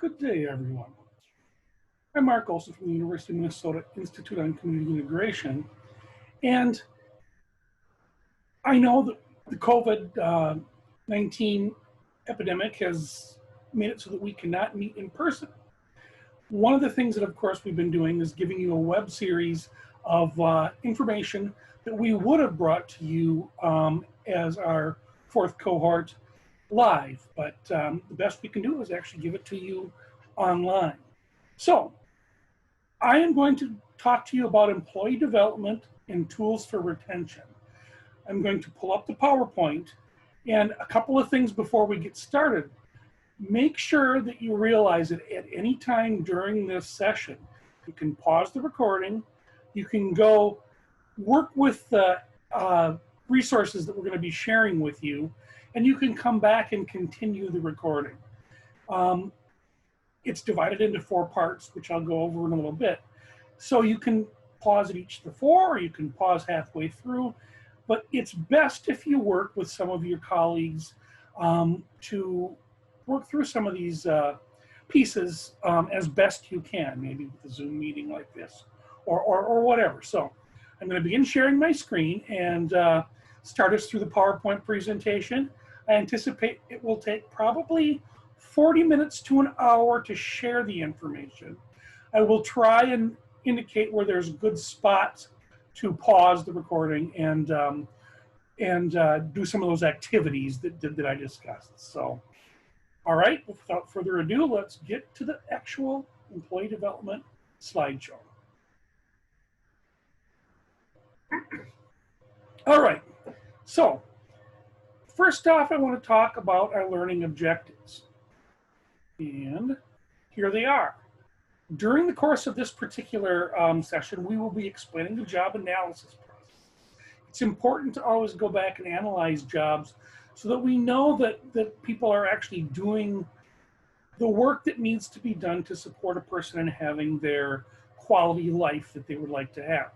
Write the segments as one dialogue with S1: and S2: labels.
S1: Good day, everyone. I'm Mark Olson from the University of Minnesota Institute on Community Integration. And I know that the COVID-19 epidemic has made it so that we cannot meet in person. One of the things that, of course, we've been doing is giving you a web series of information that we would have brought to you as our fourth cohort live. But the best we can do is actually give it to you online. So I am going to talk to you about employee development and tools for retention. I'm going to pull up the PowerPoint, and a couple of things before we get started. Make sure that you realize that at any time during this session, you can pause the recording, you can go work with the resources that we're going to be sharing with you, and you can come back and continue the recording. It's divided into 4 parts, which I'll go over in a little bit. So you can pause at each of the 4, or you can pause halfway through, but it's best if you work with some of your colleagues to work through some of these pieces as best you can, maybe with a Zoom meeting like this, or whatever. So I'm going to begin sharing my screen and start us through the PowerPoint presentation. I anticipate it will take probably 40 minutes to an hour to share the information. I will try and indicate where there's good spots to pause the recording and do some of those activities that I discussed. So, all right, without further ado, let's get to the actual employee development slideshow. All right, so first off, I want to talk about our learning objectives. And here they are. During the course of this particular session, we will be explaining the job analysis process. It's important to always go back and analyze jobs so that we know that people are actually doing the work that needs to be done to support a person in having their quality life that they would like to have.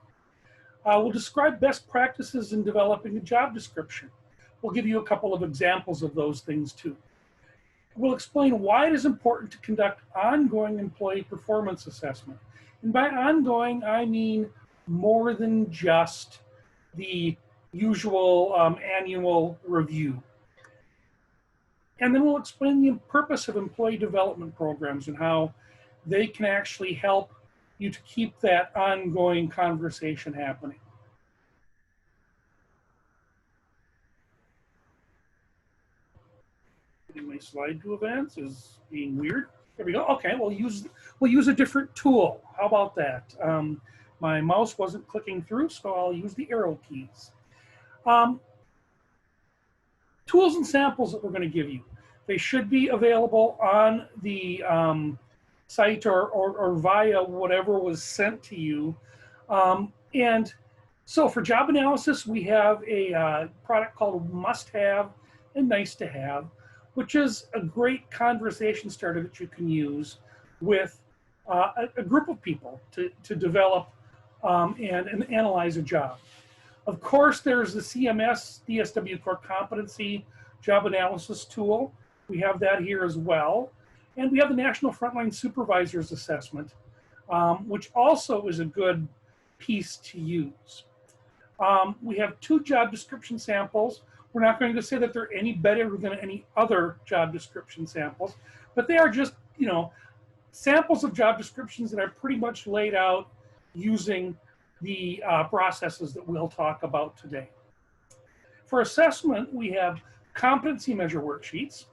S1: We'll describe best practices in developing a job description. We'll give you a couple of examples of those things too. We'll explain why it is important to conduct ongoing employee performance assessment. And by ongoing, I mean more than just the usual annual review. And then we'll explain the purpose of employee development programs and how they can actually help you to keep that ongoing conversation happening. My slide to advance is being weird. There we go. Okay, we'll use a different tool. How about that? My mouse wasn't clicking through, so I'll use the arrow keys. Tools and samples that we're going to give you. They should be available on the site or via whatever was sent to you. And so for job analysis, we have a product called Must Have and Nice to Have, which is a great conversation starter that you can use with a group of people to develop and analyze a job. Of course, there's the CMS DSW Core Competency Job Analysis Tool. We have that here as well. And we have the National Frontline Supervisors Assessment, which also is a good piece to use. We have 2 job description samples. We're not going to say that they're any better than any other job description samples, but they are just, samples of job descriptions that are pretty much laid out using the processes that we'll talk about today. For assessment, we have competency measure worksheets,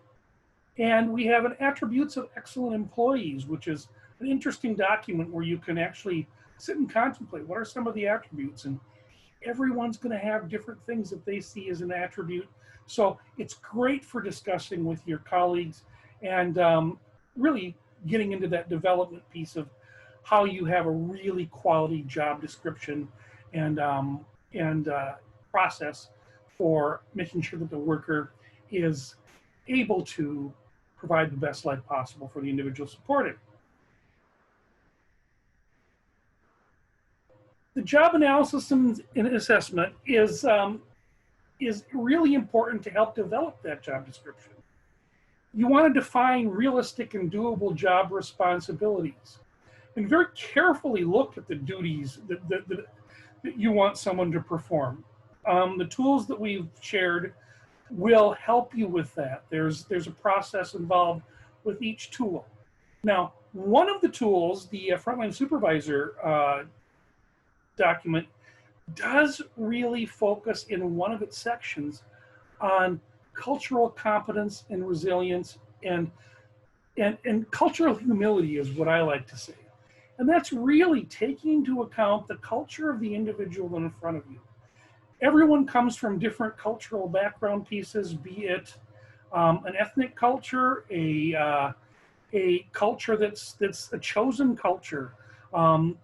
S1: and we have an attributes of excellent employees, which is an interesting document where you can actually sit and contemplate what are some of the attributes, and everyone's going to have different things that they see as an attribute. So it's great for discussing with your colleagues and really getting into that development piece of how you have a really quality job description and process for making sure that the worker is able to provide the best life possible for the individual supported. The job analysis and assessment is really important to help develop that job description. You want to define realistic and doable job responsibilities and very carefully look at the duties that you want someone to perform. The tools that we've shared will help you with that. There's a process involved with each tool. Now, one of the tools, the Frontline Supervisor document, does really focus in one of its sections on cultural competence and resilience and cultural humility is what I like to say. And that's really taking into account the culture of the individual in front of you. Everyone comes from different cultural background pieces, be it an ethnic culture, a culture that's a chosen culture,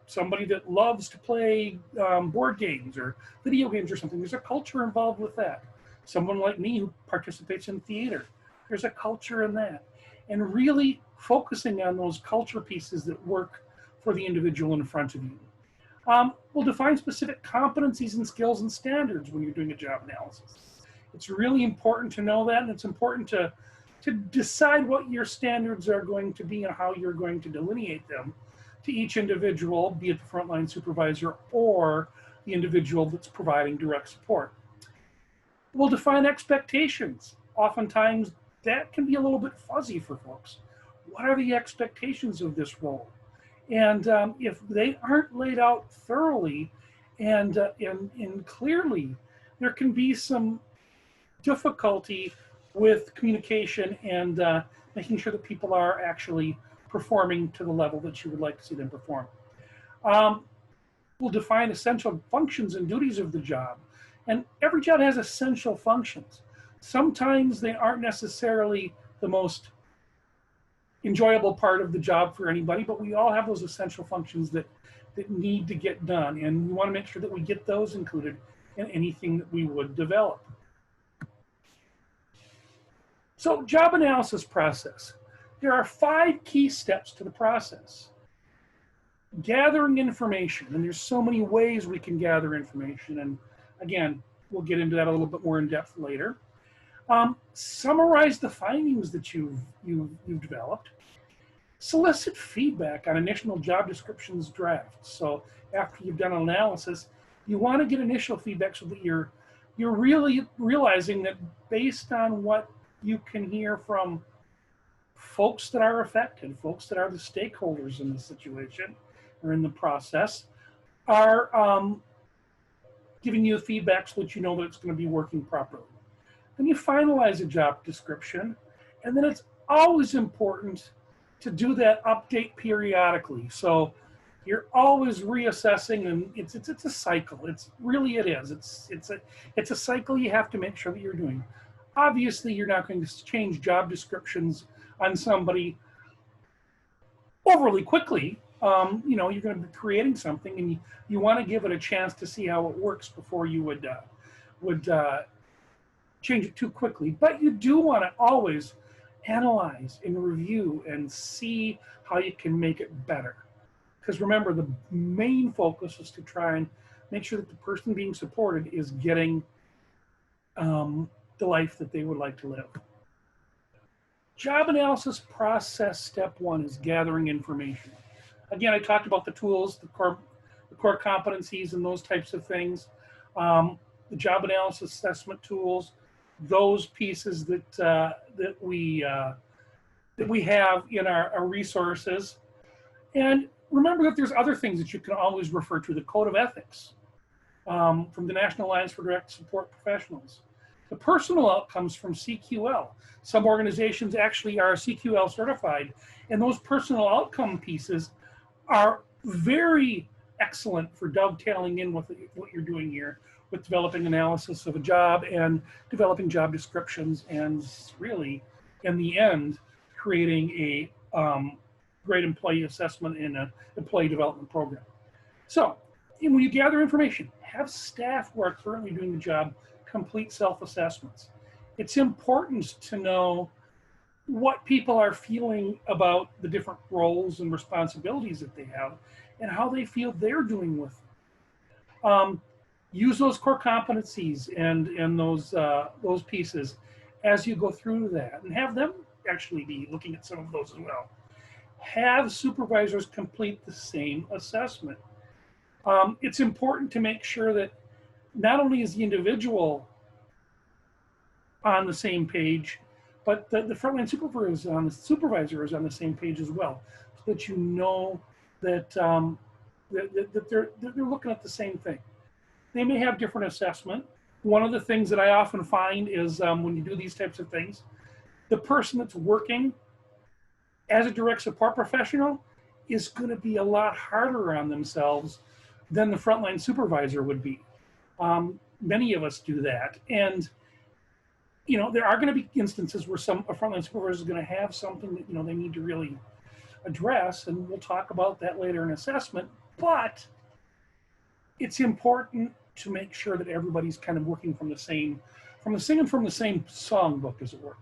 S1: somebody that loves to play board games or video games or something. There's a culture involved with that. Someone like me who participates in theater, there's a culture in that. And really focusing on those culture pieces that work for the individual in front of you. We'll define specific competencies and skills and standards when you're doing a job analysis. It's really important to know that, and it's important to decide what your standards are going to be and how you're going to delineate them to each individual, be it the frontline supervisor or the individual that's providing direct support. We'll define expectations. Oftentimes, that can be a little bit fuzzy for folks. What are the expectations of this role? And if they aren't laid out thoroughly and clearly, there can be some difficulty with communication and making sure that people are actually performing to the level that you would like to see them perform. We'll define essential functions and duties of the job. And every job has essential functions. Sometimes they aren't necessarily the most enjoyable part of the job for anybody, but we all have those essential functions that need to get done. And we want to make sure that we get those included in anything that we would develop. So, job analysis process. There are 5 key steps to the process. Gathering information, and there's so many ways we can gather information, and again, we'll get into that a little bit more in depth later. Summarize the findings that you've developed. Solicit feedback on initial job descriptions drafts. So after you've done an analysis, you want to get initial feedback so that you're really realizing that based on what you can hear from folks that are affected, folks that are the stakeholders in the situation or in the process, are giving you feedback so that you know that it's going to be working properly. Then you finalize a job description, and then it's always important to do that update periodically. So you're always reassessing, and it's a cycle. It is. It's a cycle you have to make sure that you're doing. Obviously, you're not going to change job descriptions on somebody overly quickly. You're going to be creating something, and you want to give it a chance to see how it works before you would change it too quickly. But you do want to always analyze and review and see how you can make it better. Because remember, the main focus is to try and make sure that the person being supported is getting the life that they would like to live. Job analysis process step 1 is gathering information. Again, I talked about the tools, the core competencies and those types of things. The job analysis assessment tools, those pieces that we have in our resources. And remember that there's other things that you can always refer to, the Code of Ethics from the National Alliance for Direct Support Professionals. The personal outcomes from CQL. Some organizations actually are CQL certified, and those personal outcome pieces are very excellent for dovetailing in with what you're doing here with developing analysis of a job and developing job descriptions, and really, in the end, creating a great employee assessment and an employee development program. So, when you gather information, have staff who are currently doing the job complete self-assessments. It's important to know what people are feeling about the different roles and responsibilities that they have and how they feel they're doing with them. Use those core competencies and those pieces as you go through that, and have them actually be looking at some of those as well. Have supervisors complete the same assessment. It's important to make sure that not only is the individual on the same page, but the frontline supervisor is on the same page as well, so that you know that, that they're looking at the same thing. They may have different assessment. One of the things that I often find is when you do these types of things, the person that's working as a direct support professional is going to be a lot harder on themselves than the frontline supervisor would be. Many of us do that. And, you know, there are going to be instances where a frontline supervisor is going to have something that, you know, they need to really address, and we'll talk about that later in assessment. But it's important to make sure that everybody's kind of working from the same, singing from the same songbook, as it were.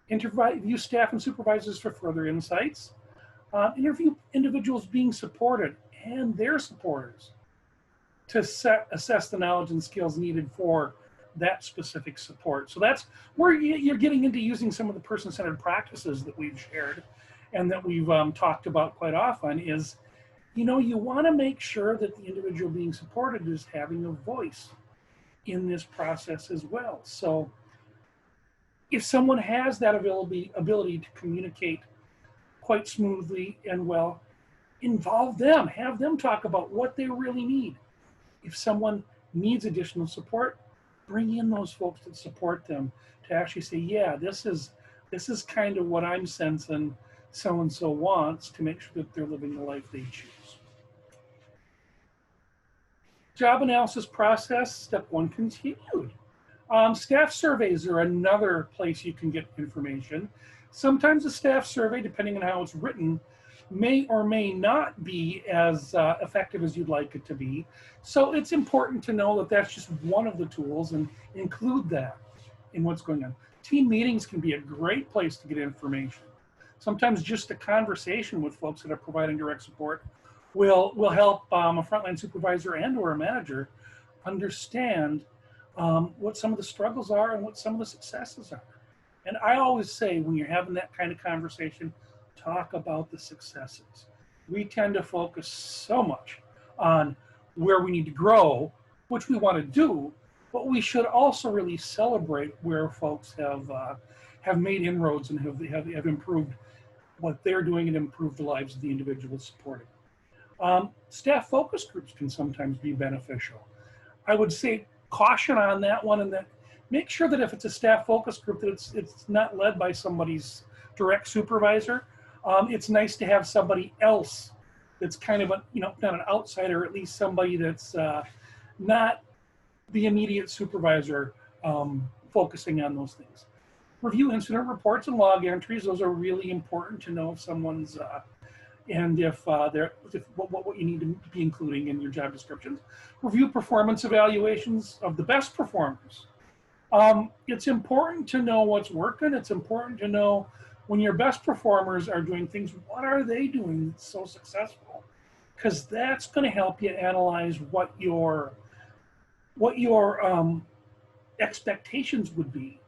S1: Interview staff and supervisors for further insights. Interview individuals being supported and their supporters to assess the knowledge and skills needed for that specific support. So that's where you're getting into using some of the person-centered practices that we've shared and that we've talked about quite often. Is, you know, you want to make sure that the individual being supported is having a voice in this process as well. So if someone has that ability to communicate quite smoothly and well, involve them, have them talk about what they really need. If someone needs additional support, bring in those folks that support them to actually say, yeah, this is kind of what I'm sensing so-and-so wants, to make sure that they're living the life they choose. Job analysis process, step 1 continued. Staff surveys are another place you can get information. Sometimes a staff survey, depending on how it's written, may or may not be as effective as you'd like it to be. So it's important to know that that's just one of the tools, and include that in what's going on. Team meetings can be a great place to get information. Sometimes just a conversation with folks that are providing direct support will help a frontline supervisor and or a manager understand what some of the struggles are and what some of the successes are. And I always say, when you're having that kind of conversation, talk about the successes. We tend to focus so much on where we need to grow, which we want to do, but we should also really celebrate where folks have made inroads and have improved what they're doing and improved the lives of the individuals supporting. Staff focus groups can sometimes be beneficial. I would say caution on that one, and that make sure that if it's a staff focus group, that it's not led by somebody's direct supervisor. It's nice to have somebody else that's kind of not an outsider, at least somebody that's not the immediate supervisor, focusing on those things. Review incident reports and log entries. Those are really important to know if someone's and if what you need to be including in your job descriptions. Review performance evaluations of the best performers. It's important to know what's working. It's important to know when your best performers are doing things, what are they doing that's so successful? Because that's going to help you analyze what your expectations would be.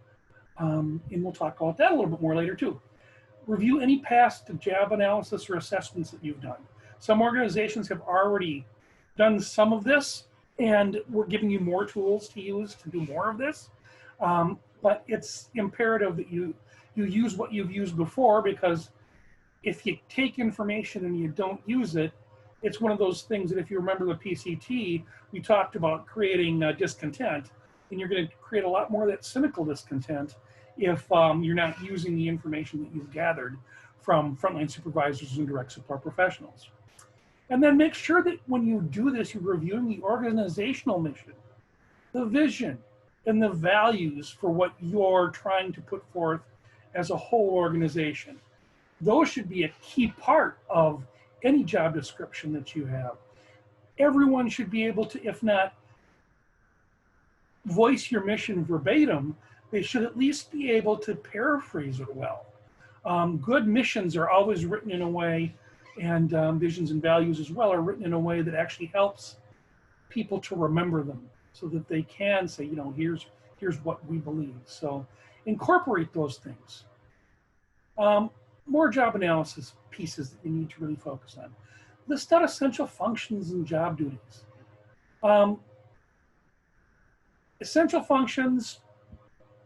S1: And we'll talk about that a little bit more later too. Review any past job analysis or assessments that you've done. Some organizations have already done some of this, and we're giving you more tools to use to do more of this. But it's imperative that you use what you've used before, because if you take information and you don't use it, it's one of those things that, if you remember the PCT, we talked about creating discontent, and you're going to create a lot more of that cynical discontent if you're not using the information that you've gathered from frontline supervisors and direct support professionals. And then make sure that when you do this, you're reviewing the organizational mission, the vision, and the values for what you're trying to put forth as a whole organization. Those should be a key part of any job description that you have. Everyone should be able to, if not voice your mission verbatim, they should at least be able to paraphrase it well. Good missions are always written in a way, and visions and values as well are written in a way that actually helps people to remember them, so that they can say, here's what we believe. So incorporate those things. Um, More job analysis pieces that you need to really focus on. List out essential functions and job duties. Um, Essential functions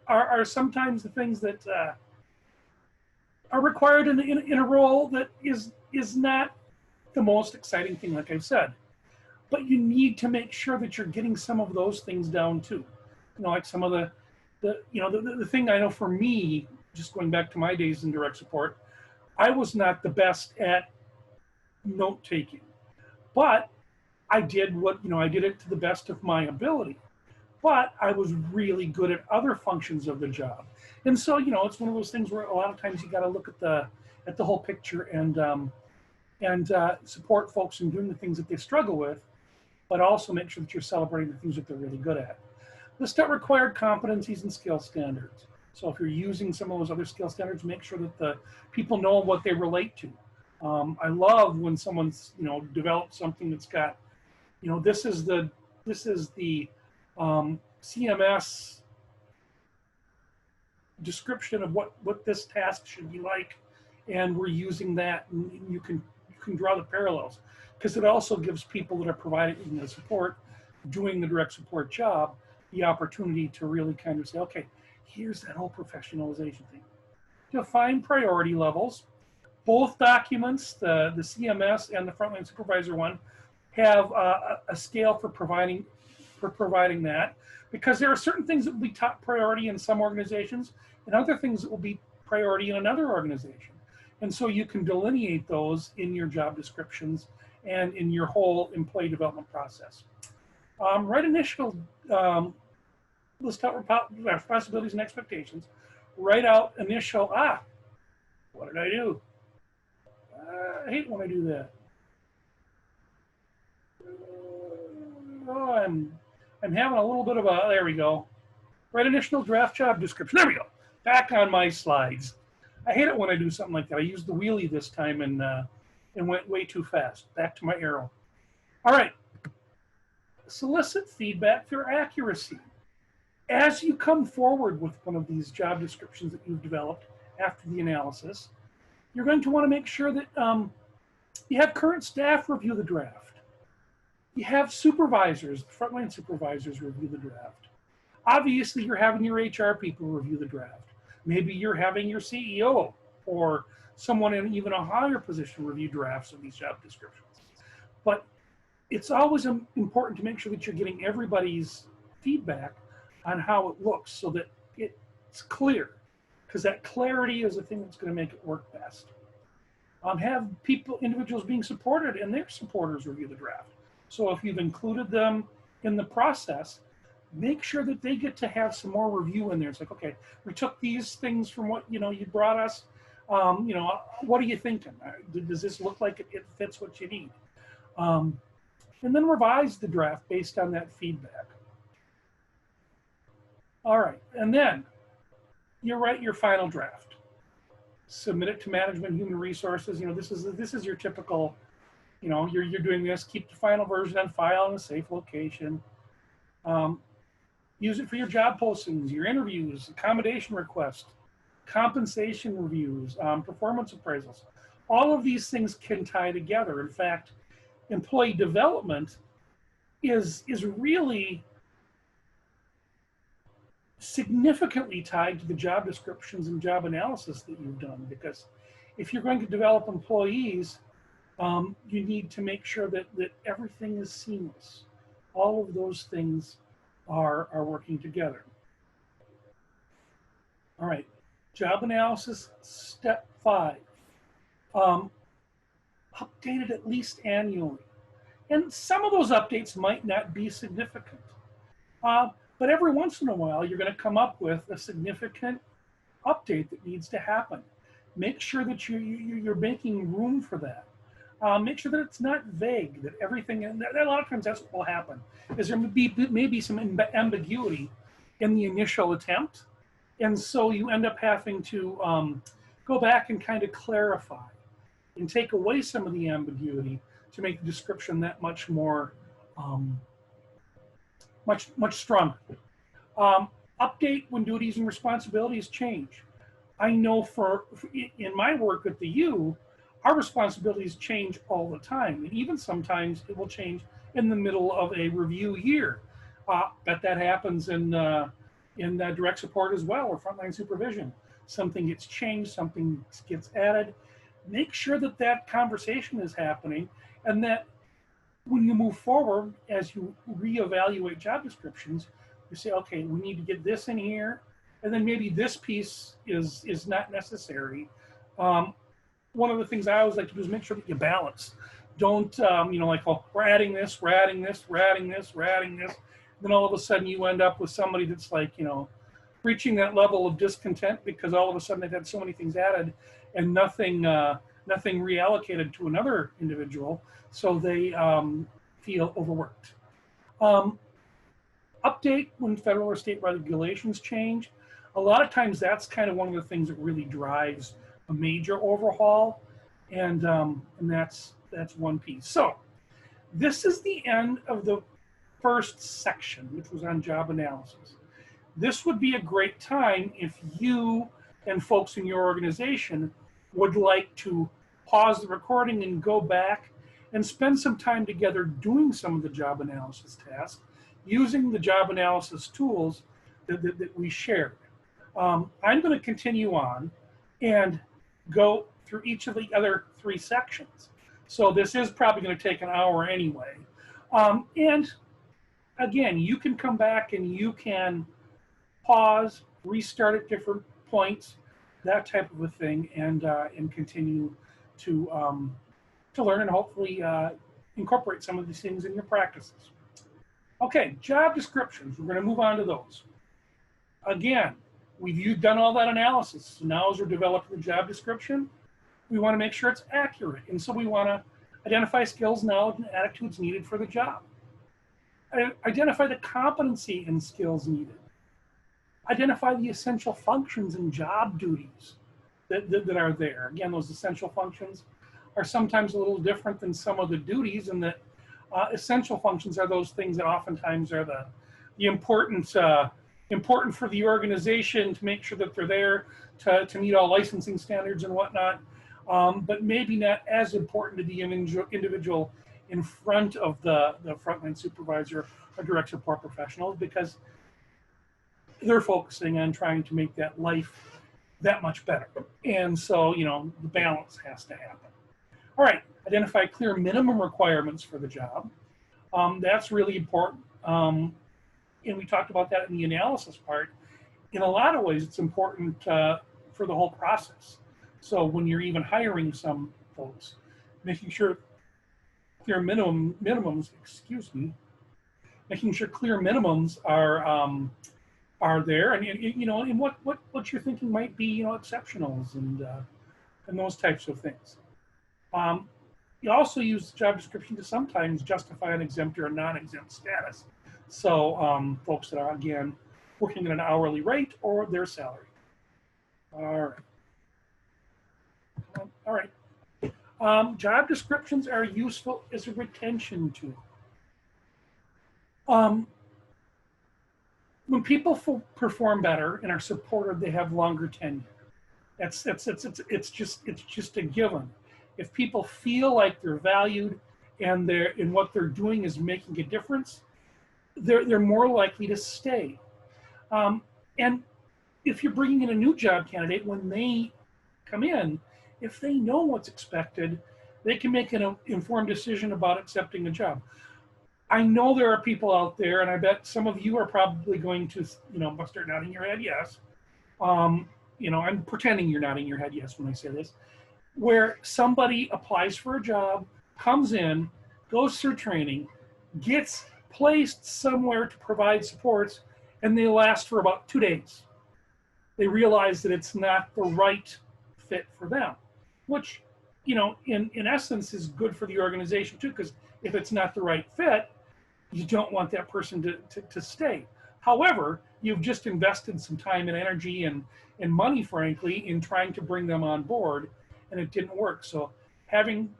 S1: are sometimes the things that are required in a role that is not the most exciting thing, like I've said. But you need to make sure that you're getting some of those things down too. Like some of the thing I know for me, just going back to my days in direct support, I was not the best at note taking, but I did I did it to the best of my ability. But I was really good at other functions of the job, and so it's one of those things where a lot of times you got to look at the whole picture and support folks in doing the things that they struggle with, but also make sure that you're celebrating the things that they're really good at. List out required competencies and skill standards. So if you're using some of those other skill standards, make sure that the people know what they relate to. I love when someone's developed something that's got, this is the CMS description of what this task should be like, and we're using that, and you can draw the parallels, because it also gives people that are providing the support, doing the direct support job, the opportunity to really kind of say, okay, here's that whole professionalization thing. Define priority levels. Both documents, the CMS and the frontline supervisor one, have a scale for providing that, because there are certain things that will be top priority in some organizations and other things that will be priority in another organization. And so you can delineate those in your job descriptions and in your whole employee development process. Write initial, list out responsibilities and expectations. Write out initial, what did I do? I hate when I do that. Oh, I'm having a little bit of there we go. Write initial draft job description. There we go. Back on my slides. I hate it when I do something like that. I used the wheelie this time and went way too fast. Back to my arrow. All right. Solicit feedback for accuracy. As you come forward with one of these job descriptions that you've developed after the analysis, you're going to want to make sure that you have current staff review the draft. You have supervisors, frontline supervisors, review the draft. Obviously, you're having your HR people review the draft. Maybe you're having your CEO or someone in even a higher position review drafts of these job descriptions. But it's always important to make sure that you're getting everybody's feedback on how it looks so that it's clear, because that clarity is the thing that's going to make it work best. Have individuals being supported and their supporters review the draft. So if you've included them in the process, make sure that they get to have some more review in there. It's like, okay, we took these things from what you brought us. What are you thinking? Does this look like it fits what you need? And then revise the draft based on that feedback. All right, and then you write your final draft. Submit it to management, human resources. This is your typical. You're doing this. Keep the final version on file in a safe location. Use it for your job postings, your interviews, accommodation requests, compensation reviews, performance appraisals. All of these things can tie together. In fact, employee development is really significantly tied to the job descriptions and job analysis that you've done, because if you're going to develop employees, you need to make sure that everything is seamless. All of those things are working together. All right, job analysis, step 5. Updated at least annually. And some of those updates might not be significant. But every once in a while, you're going to come up with a significant update that needs to happen. Make sure that you're making room for that. Make sure that it's not vague, that everything, and a lot of times that's what will happen, is there may be some ambiguity in the initial attempt. And so you end up having to go back and kind of clarify and take away some of the ambiguity to make the description that much more, much stronger. Update when duties and responsibilities change. I know in my work at the U, our responsibilities change all the time, and even sometimes it will change in the middle of a review year. Bet that happens in direct support as well, or frontline supervision. Something gets changed, something gets added. Make sure that that conversation is happening, and that when you move forward, as you reevaluate job descriptions, you say, okay, we need to get this in here, and then maybe this piece is not necessary. Um, One of the things I always like to do is make sure that you balance. Don't like, well, we're adding this, we're adding this, we're adding this, we're adding this. Then all of a sudden you end up with somebody that's like, reaching that level of discontent because all of a sudden they've had so many things added and nothing reallocated to another individual, so they feel overworked. Um, Update when federal or state regulations change. A lot of times that's kind of one of the things that really drives a major overhaul, and that's one piece. So this is the end of the first section, which was on job analysis. This would be a great time if you and folks in your organization would like to pause the recording and go back and spend some time together doing some of the job analysis tasks using the job analysis tools that we shared. I'm going to continue on and go through each of the other three sections. So this is probably going to take an hour anyway. And again, you can come back and you can pause, restart at different points, that type of a thing, and continue to learn and hopefully incorporate some of these things in your practices. Okay, job descriptions. We're going to move on to those. Again, we've done all that analysis. So now as we're developing the job description, we want to make sure it's accurate. And so we want to identify skills, knowledge, and attitudes needed for the job. Identify the competency and skills needed. Identify the essential functions and job duties that are there. Again, those essential functions are sometimes a little different than some of the duties, and that essential functions are those things that oftentimes are the important for the organization to make sure that they're there to meet all licensing standards and whatnot, but maybe not as important to the individual in front of the frontline supervisor or direct support professionals, because they're focusing on trying to make that life that much better. And so, the balance has to happen. All right, identify clear minimum requirements for the job. That's really important. And we talked about that in the analysis part. In a lot of ways, it's important for the whole process. So when you're even hiring some folks, making sure clear minimums, making sure clear minimums are there, and and what you're thinking might be exceptionals and those types of things. You also use the job description to sometimes justify an exempt or a non-exempt status. So folks that are, again, working at an hourly rate or their salary. All right. Job descriptions are useful as a retention tool. When people perform better and are supported, they have longer tenure. It's just a given. If people feel like they're valued and what they're doing is making a difference, they're more likely to stay. And if you're bringing in a new job candidate, when they come in, if they know what's expected, they can make an informed decision about accepting a job. I know there are people out there, and I bet some of you are probably going to, start nodding your head yes. I'm pretending you're nodding your head yes when I say this, where somebody applies for a job, comes in, goes through training, gets placed somewhere to provide supports, and they last for about 2 days. They realize that it's not the right fit for them, which, in essence is good for the organization too, because if it's not the right fit, you don't want that person to stay. However, you've just invested some time and energy and money, frankly, in trying to bring them on board, and it didn't work. So having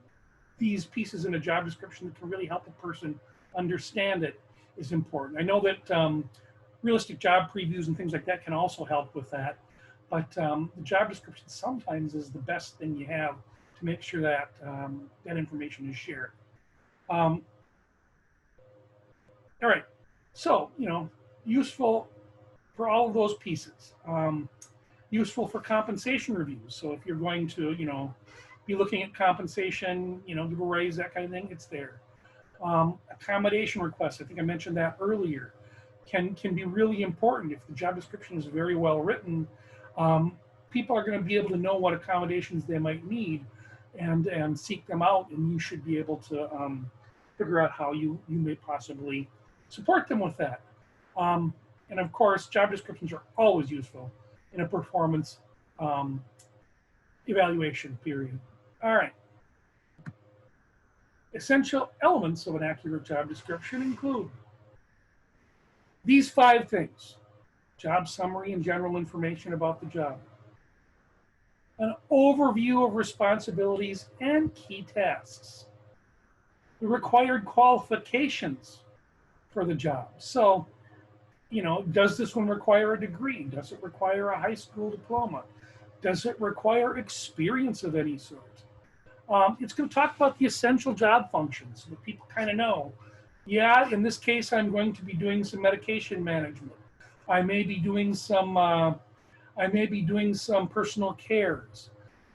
S1: these pieces in a job description that can really help a person understand it is important. I know that realistic job previews and things like that can also help with that. But the job description sometimes is the best thing you have to make sure that that information is shared. All right, so useful for all of those pieces. Useful for compensation reviews. So if you're going to be looking at compensation, give a raise, that kind of thing, it's there. Accommodation requests, I think I mentioned that earlier, can be really important. If the job description is very well written, people are going to be able to know what accommodations they might need and seek them out, and you should be able to figure out how you may possibly support them with that. And of course, job descriptions are always useful in a performance evaluation period. All right. Essential elements of an accurate job description include these 5 things: job summary and general information about the job, an overview of responsibilities and key tasks, the required qualifications for the job. So, does this one require a degree? Does it require a high school diploma? Does it require experience of any sort? It's going to talk about the essential job functions so that people kind of know, yeah, in this case, I'm going to be doing some medication management. I may be doing some personal cares.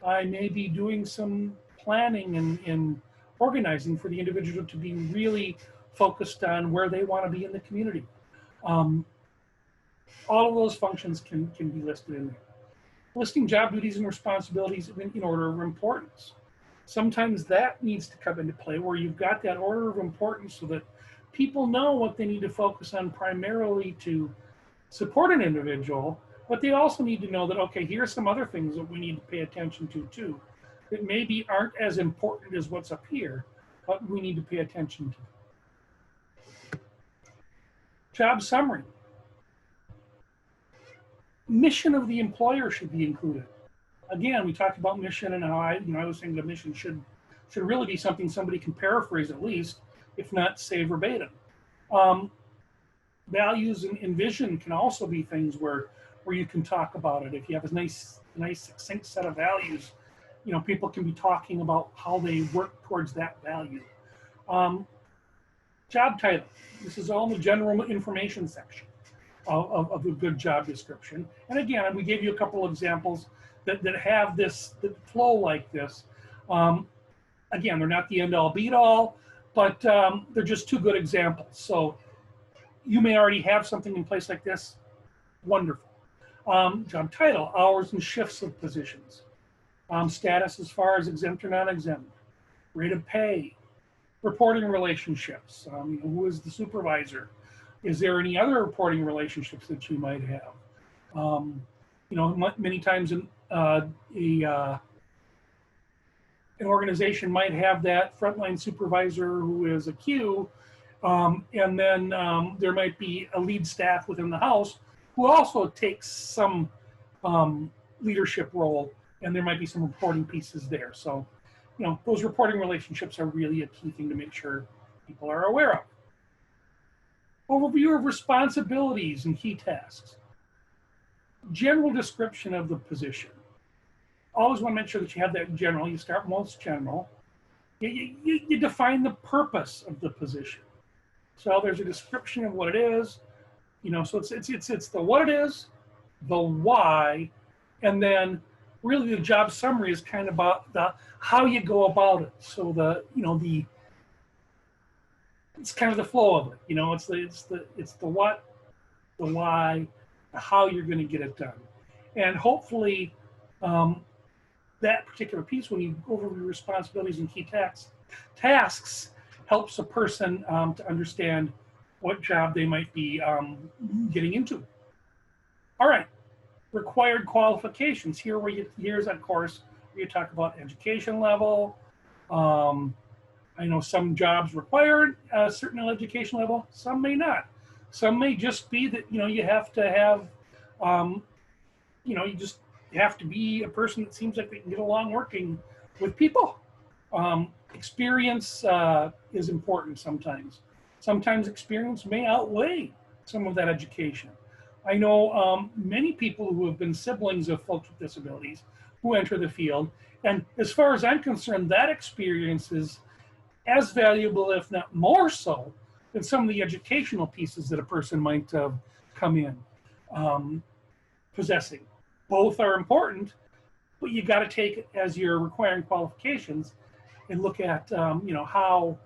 S1: I may be doing some planning and organizing for the individual to be really focused on where they want to be in the community. All of those functions can be listed in there. Listing job duties and responsibilities in order of importance. Sometimes that needs to come into play where you've got that order of importance so that people know what they need to focus on primarily to support an individual, but they also need to know that, okay, here's some other things that we need to pay attention to too, that maybe aren't as important as what's up here, but we need to pay attention to. Job summary. Mission of the employer should be included. Again, we talked about mission and how I was saying the mission should really be something somebody can paraphrase at least, if not say verbatim. Values and vision can also be things where you can talk about it. If you have a nice succinct set of values, people can be talking about how they work towards that value. Job title. This is all in the general information section of a good job description. And again, we gave you a couple of examples that have this, that flow like this. Again, they're not the end all be all, but they're just 2 good examples. So you may already have something in place like this. Wonderful. Job title, hours and shifts of positions. Status as far as exempt or non-exempt. Rate of pay. Reporting relationships. Who is the supervisor? Is there any other reporting relationships that you might have? Many times an organization might have that frontline supervisor who is a Q, and then there might be a lead staff within the house who also takes some leadership role, and there might be some reporting pieces there. So, those reporting relationships are really a key thing to make sure people are aware of. Overview of responsibilities and key tasks. General description of the position. Always want to make sure that you have that in general. You start most general. You define the purpose of the position. So there's a description of what it is. So it's the what it is, the why, and then really the job summary is kind of about the how you go about it. So it's kind of the flow of it. It's the what, the why, the how you're going to get it done, and hopefully that particular piece, when you go over your responsibilities and key tasks, helps a person to understand what job they might be getting into. All right, required qualifications. Here's of course where you talk about education level. I know some jobs require a certain education level, some may not. Some may just be that you have to have, you just have to be a person that seems like they can get along working with people. Experience is important sometimes. Sometimes experience may outweigh some of that education. I know many people who have been siblings of folks with disabilities who enter the field. And as far as I'm concerned, that experience is as valuable, if not more so, than some of the educational pieces that a person might come in um, possessing. Both are important, but you got to take it as your requiring qualifications and look at how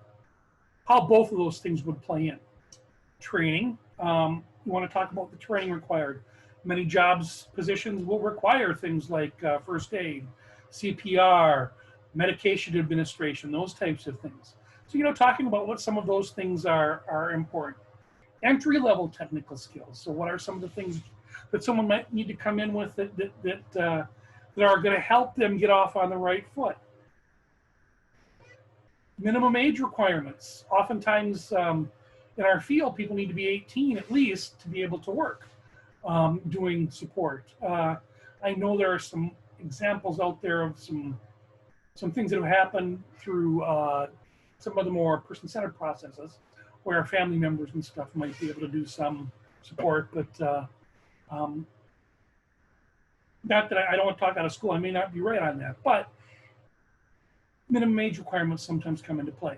S1: both of those things would play in. Training. You want to talk about the training required. Many jobs positions will require things like first aid, CPR, medication administration, those types of things. So, talking about what some of those things are important. Entry level technical skills. So, what are some of the things that someone might need to come in with that are going to help them get off on the right foot? Minimum age requirements. Oftentimes, in our field, people need to be 18 at least to be able to work doing support. I know there are some examples out there of some things that have happened through some of the more person-centered processes where family members and stuff might be able to do some support, but not that I don't want to talk out of school. I may not be right on that, but minimum age requirements sometimes come into play.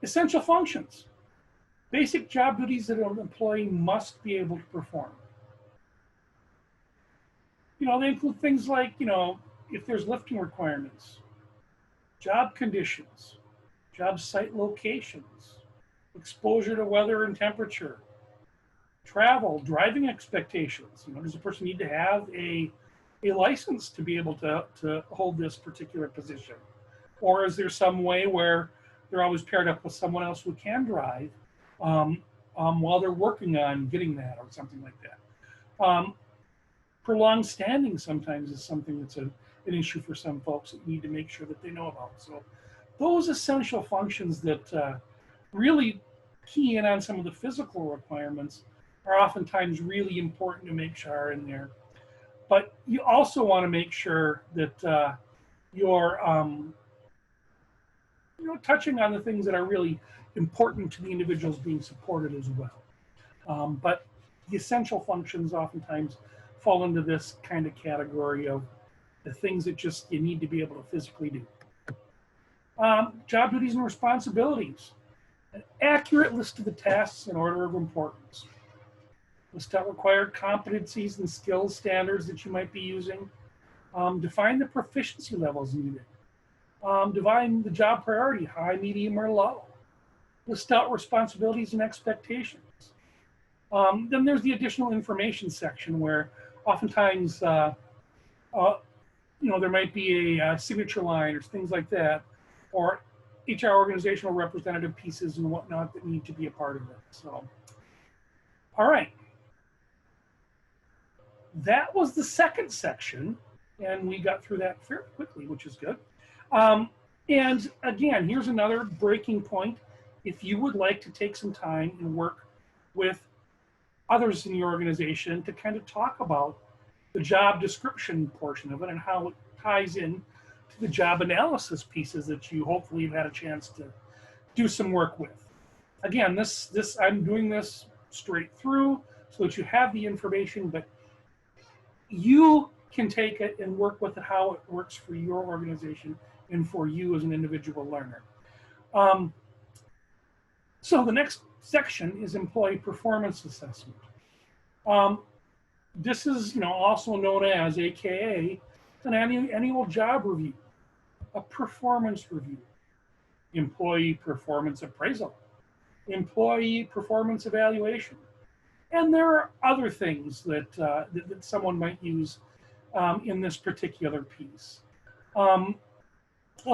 S1: Essential functions. Basic job duties that an employee must be able to perform. They include things like, if there's lifting requirements, job conditions, job site locations, exposure to weather and temperature, travel, driving expectations. Does a person need to have a license to be able to hold this particular position? Or is there some way where they're always paired up with someone else who can drive while they're working on getting that or something like that? Prolonged standing sometimes is something that's an issue for some folks that need to make sure that they know about. So those essential functions that really key in on some of the physical requirements are oftentimes really important to make sure are in there. But you also want to make sure that you're touching on the things that are really important to the individuals being supported as well. But the essential functions oftentimes fall into this kind of category of the things that just you need to be able to physically do. Job duties and responsibilities. An accurate list of the tasks in order of importance. List out required competencies and skills standards that you might be using. Define the proficiency levels needed. Define the job priority, high, medium, or low. List out responsibilities and expectations. Then there's the additional information section where oftentimes, there might be a signature line or things like that, or HR organizational representative pieces and whatnot that need to be a part of it. So, all right. That was the second section, and we got through that fairly quickly, which is good. And again, here's another breaking point. If you would like to take some time and work with others in your organization to kind of talk about the job description portion of it and how it ties in to the job analysis pieces that you hopefully have had a chance to do some work with. Again, I'm doing this straight through so that you have the information, but you can take it and work with it how it works for your organization and for you as an individual learner. So the next section is employee performance assessment. This is also known as AKA an annual job review, a performance review, employee performance appraisal, employee performance evaluation, and there are other things that that someone might use in this particular piece. I'll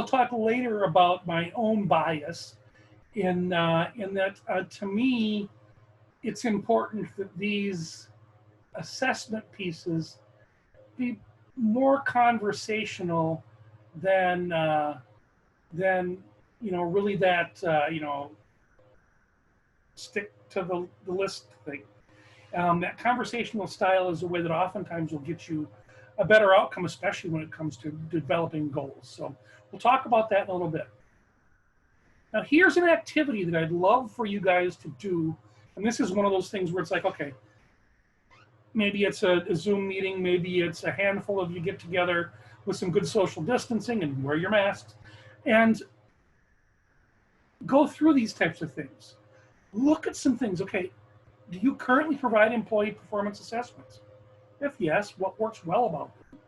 S1: talk later about my own bias in that to me, it's important that these assessment pieces be more conversational than really that stick to the list thing. That conversational style is a way that oftentimes will get you a better outcome, especially when it comes to developing goals. So we'll talk about that in a little bit. Now here's an activity that I'd love for you guys to do And this is one of those things where it's like, okay, maybe it's a Zoom meeting, maybe it's a handful of you get together with some good social distancing and wear your masks and go through these types of things. Look at some things. Okay, do you currently provide employee performance assessments? If yes, what works well about them?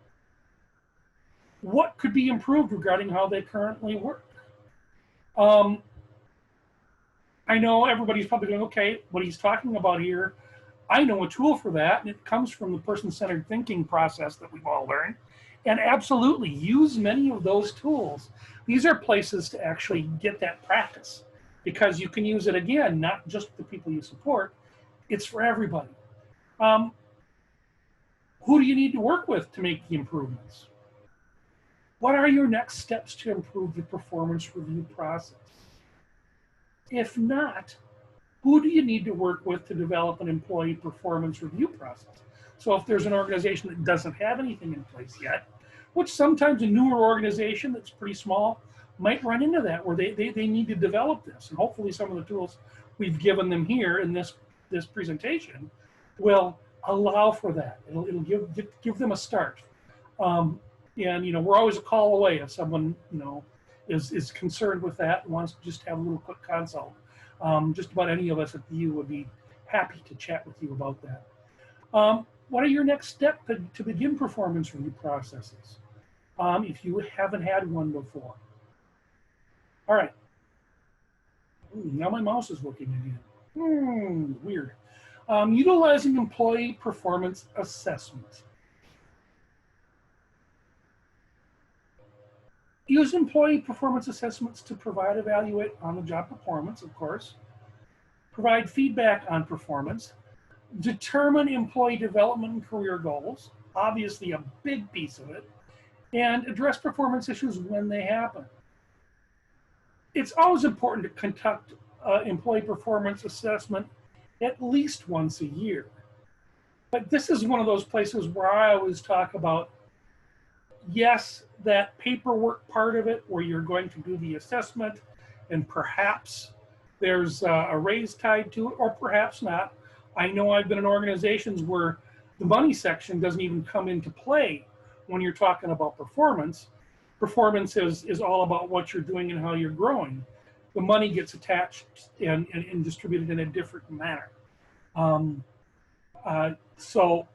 S1: What could be improved regarding how they currently work? I know everybody's probably going, okay, what he's talking about here, I know a tool for that, and it comes from the person-centered thinking process that we've all learned. And absolutely, use many of those tools. These are places to actually get that practice because you can use it again, not just the people you support, it's for everybody. Who do you need to work with to make the improvements? What are your next steps to improve the performance review process? If not, who do you need to work with to develop an employee performance review process? So if there's an organization that doesn't have anything in place yet, which sometimes a newer organization that's pretty small might run into that, where they need to develop this. And hopefully some of the tools we've given them here in this presentation will allow for that. It'll give them a start. And we're always a call away if someone is concerned with that and wants to just have a little quick consult. Just about any of us at the U would be happy to chat with you about that. What are your next steps to begin performance review processes if you haven't had one before? All right. Now my mouse is working again. Weird. Utilizing employee performance assessment. Use employee performance assessments to evaluate on-the-job performance, of course, provide feedback on performance, determine employee development and career goals, obviously a big piece of it, and address performance issues when they happen. It's always important to conduct employee performance assessment at least once a year. But this is one of those places where I always talk about, yes, that paperwork part of it where you're going to do the assessment and perhaps there's a raise tied to it or perhaps not. I know I've been in organizations where the money section doesn't even come into play when you're talking about performance. Performance is all about what you're doing and how you're growing. The money gets attached and distributed in a different manner. So,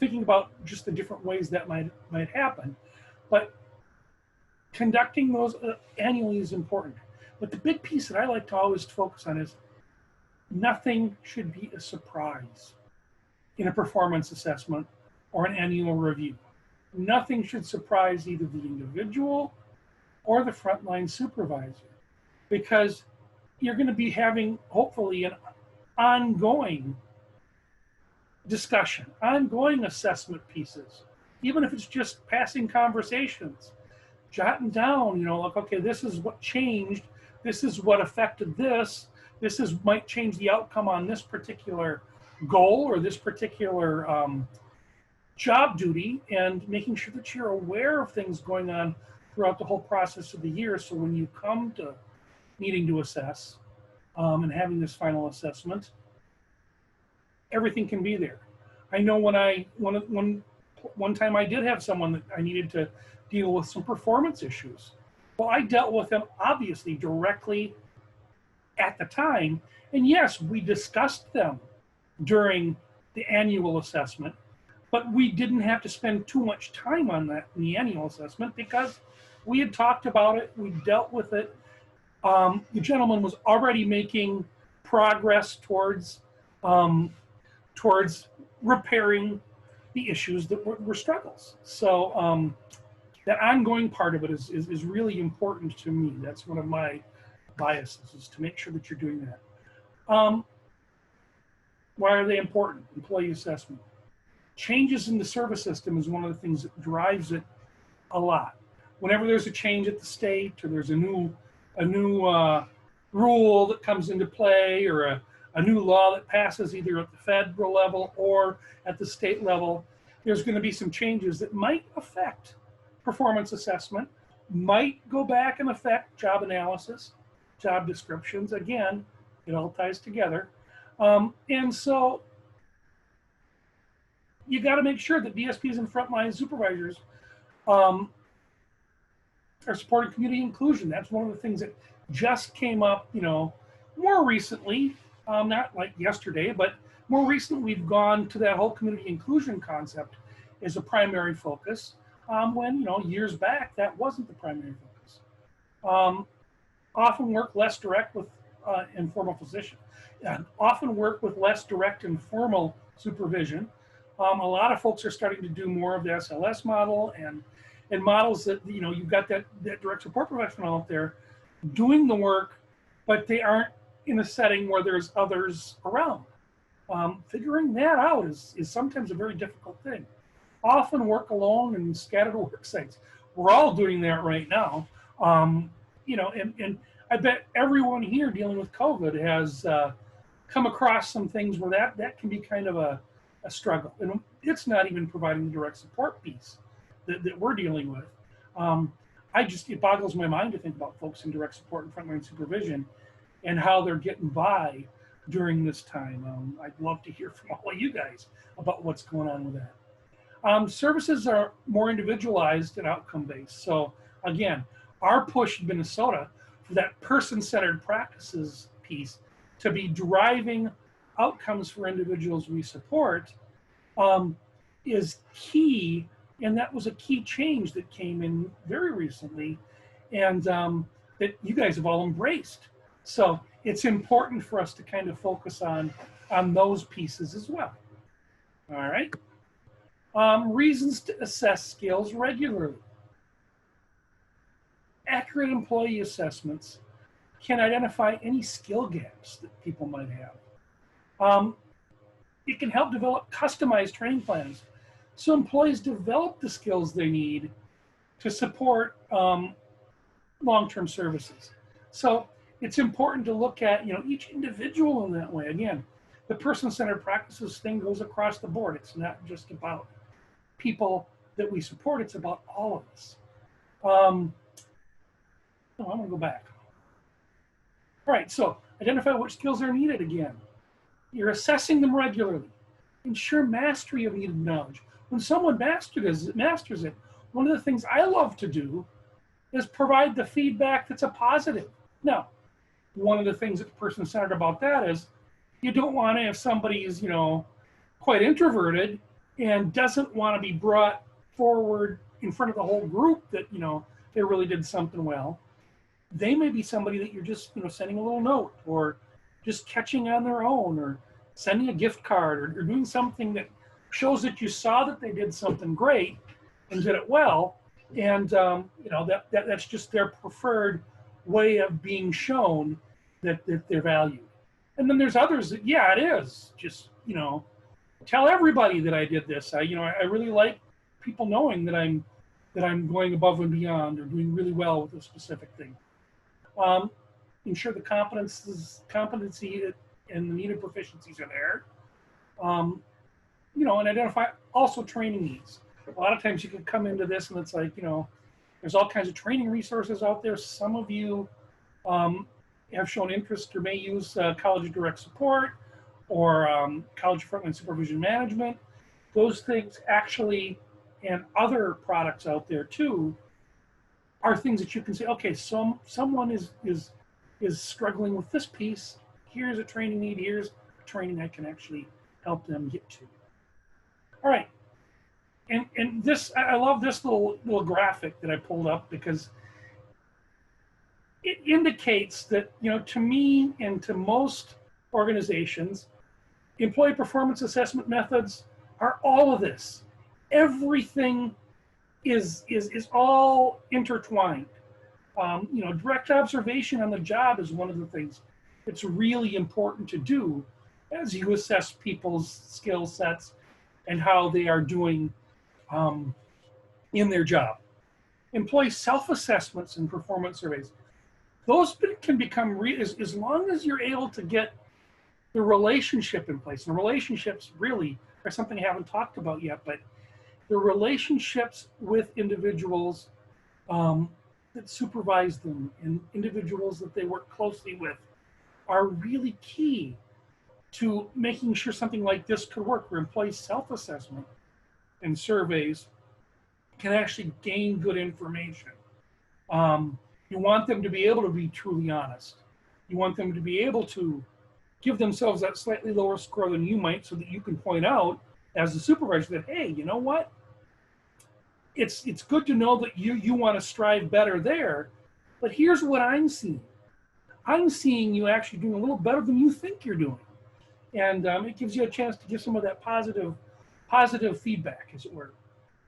S1: thinking about just the different ways that might happen, but conducting those annually is important. But the big piece that I like to always focus on is nothing should be a surprise in a performance assessment or an annual review. Nothing should surprise either the individual or the frontline supervisor, because you're going to be having, hopefully, an ongoing discussion, ongoing assessment pieces, even if it's just passing conversations, jotting down, like, okay, this is what changed, this is what affected this might change the outcome on this particular goal or this particular job duty, and making sure that you're aware of things going on throughout the whole process of the year. So when you come to needing to assess and having this final assessment, everything can be there. I know one time I did have someone that I needed to deal with some performance issues. Well, I dealt with them obviously directly at the time. And yes, we discussed them during the annual assessment, but we didn't have to spend too much time on that in the annual assessment because we had talked about it, we dealt with it. The gentleman was already making progress towards repairing the issues that were struggles. So that ongoing part of it is really important to me. That's one of my biases, is to make sure that you're doing that. Why are they important? Employee assessment. Changes in the service system is one of the things that drives it a lot. Whenever there's a change at the state, or there's a new rule that comes into play, or a new law that passes either at the federal level or at the state level, there's going to be some changes that might affect performance assessment, might go back and affect job analysis, job descriptions. Again, it all ties together. And so you got to make sure that DSPs and frontline supervisors um, are supporting community inclusion. That's one of the things that just came up, more recently, not like yesterday, but more recently we've gone to that whole community inclusion concept as a primary focus. When, years back, that wasn't the primary focus. Um, Often work less direct with informal physician. Often work with less direct informal supervision. A lot of folks are starting to do more of the SLS model and models that you've got that direct support professional out there doing the work, but they aren't in a setting where there's others around. Figuring that out is sometimes a very difficult thing. Often work alone and scattered work sites. We're all doing that right now. And I bet everyone here dealing with COVID has come across some things where that can be kind of a struggle. And it's not even providing the direct support piece that we're dealing with. It boggles my mind to think about folks in direct support and frontline supervision and how they're getting by during this time. I'd love to hear from all of you guys about what's going on with that. Services are more individualized and outcome-based. So again, our push in Minnesota for that person-centered practices piece to be driving outcomes for individuals we support is key. And that was a key change that came in very recently and that you guys have all embraced. So it's important for us to kind of focus on those pieces as well. All right. Reasons to assess skills regularly. Accurate employee assessments can identify any skill gaps that people might have. It can help develop customized training plans so employees develop the skills they need to support long-term services. So it's important to look at each individual in that way. Again, the person-centered practices thing goes across the board. It's not just about people that we support, it's about all of us. I'm gonna go back. All right, so identify which skills are needed again. You're assessing them regularly. Ensure mastery of needed knowledge. When someone masters it, one of the things I love to do is provide the feedback that's a positive. Now, one of the things that's person-centered about that is you don't want to, if somebody's, quite introverted and doesn't want to be brought forward in front of the whole group that, they really did something well. They may be somebody that you're just, sending a little note or just catching on their own or sending a gift card or doing something that shows that you saw that they did something great and did it well. And, that's just their preferred way of being shown that they're valued. And then there's others that, yeah, it is just, tell everybody that I did this. I really like people knowing that I'm going above and beyond or doing really well with a specific thing. Ensure the competency and the needed proficiencies are there. And identify also training needs. A lot of times you can come into this and it's like, there's all kinds of training resources out there. Some of you have shown interest or may use College of Direct Support or College of Frontline Supervision Management. Those things actually, and other products out there too, are things that you can say, okay, someone is struggling with this piece. Here's a training need. Here's training I can actually help them get to. All right, and this, I love this little graphic that I pulled up because it indicates that, to me and to most organizations, employee performance assessment methods are all of this. Everything is all intertwined. Direct observation on the job is one of the things that's really important to do as you assess people's skill sets and how they are doing in their job. Employee self-assessments and performance surveys. Those can become as long as you're able to get the relationship in place. And relationships really are something I haven't talked about yet, but the relationships with individuals that supervise them and individuals that they work closely with are really key to making sure something like this could work, where employee self-assessment and surveys can actually gain good information. You want them to be able to be truly honest. You want them to be able to give themselves that slightly lower score than you might, so that you can point out as a supervisor that, hey, you know what? It's good to know that you want to strive better there, but here's what I'm seeing. I'm seeing you actually doing a little better than you think you're doing. And it gives you a chance to give some of that positive feedback, as it were.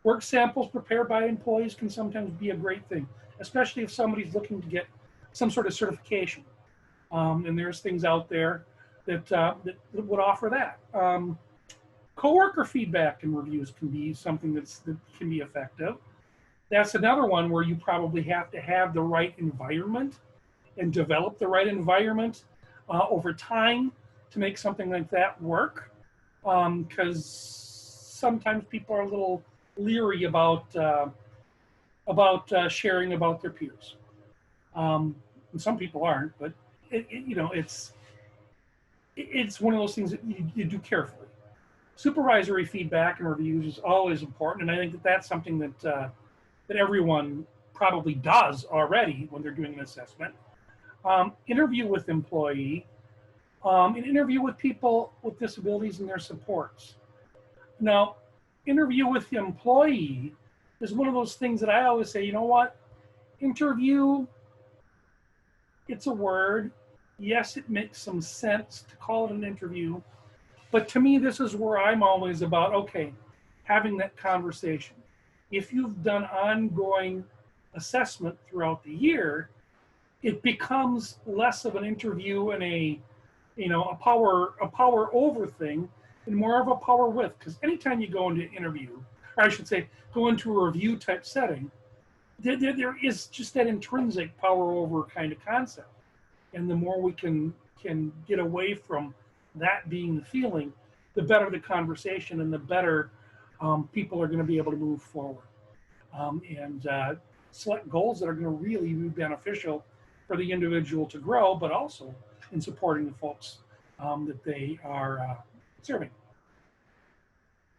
S1: Work samples prepared by employees can sometimes be a great thing, especially if somebody's looking to get some sort of certification. And there's things out there that would offer that. Coworker feedback and reviews can be something that can be effective. That's another one where you probably have to have the right environment and develop the right environment over time to make something like that work. Because sometimes people are a little leery about sharing about their peers. And some people aren't, but it's one of those things that you do carefully. Supervisory feedback and reviews is always important, and I think that that's something that everyone probably does already when they're doing an assessment. Interview with employee, and interview with people with disabilities and their supports. Now, interview with the employee is one of those things that I always say, you know what? Interview, it's a word. Yes, it makes some sense to call it an interview. But to me, this is where I'm always about, okay, having that conversation. If you've done ongoing assessment throughout the year, it becomes less of an interview and a power over thing and more of a power with. Because anytime you go into an interview, or I should say, go into a review type setting, there is just that intrinsic power over kind of concept. And the more we can get away from that being the feeling, the better the conversation and the better people are going to be able to move forward and select goals that are going to really be beneficial for the individual to grow, but also in supporting the folks that they are serving.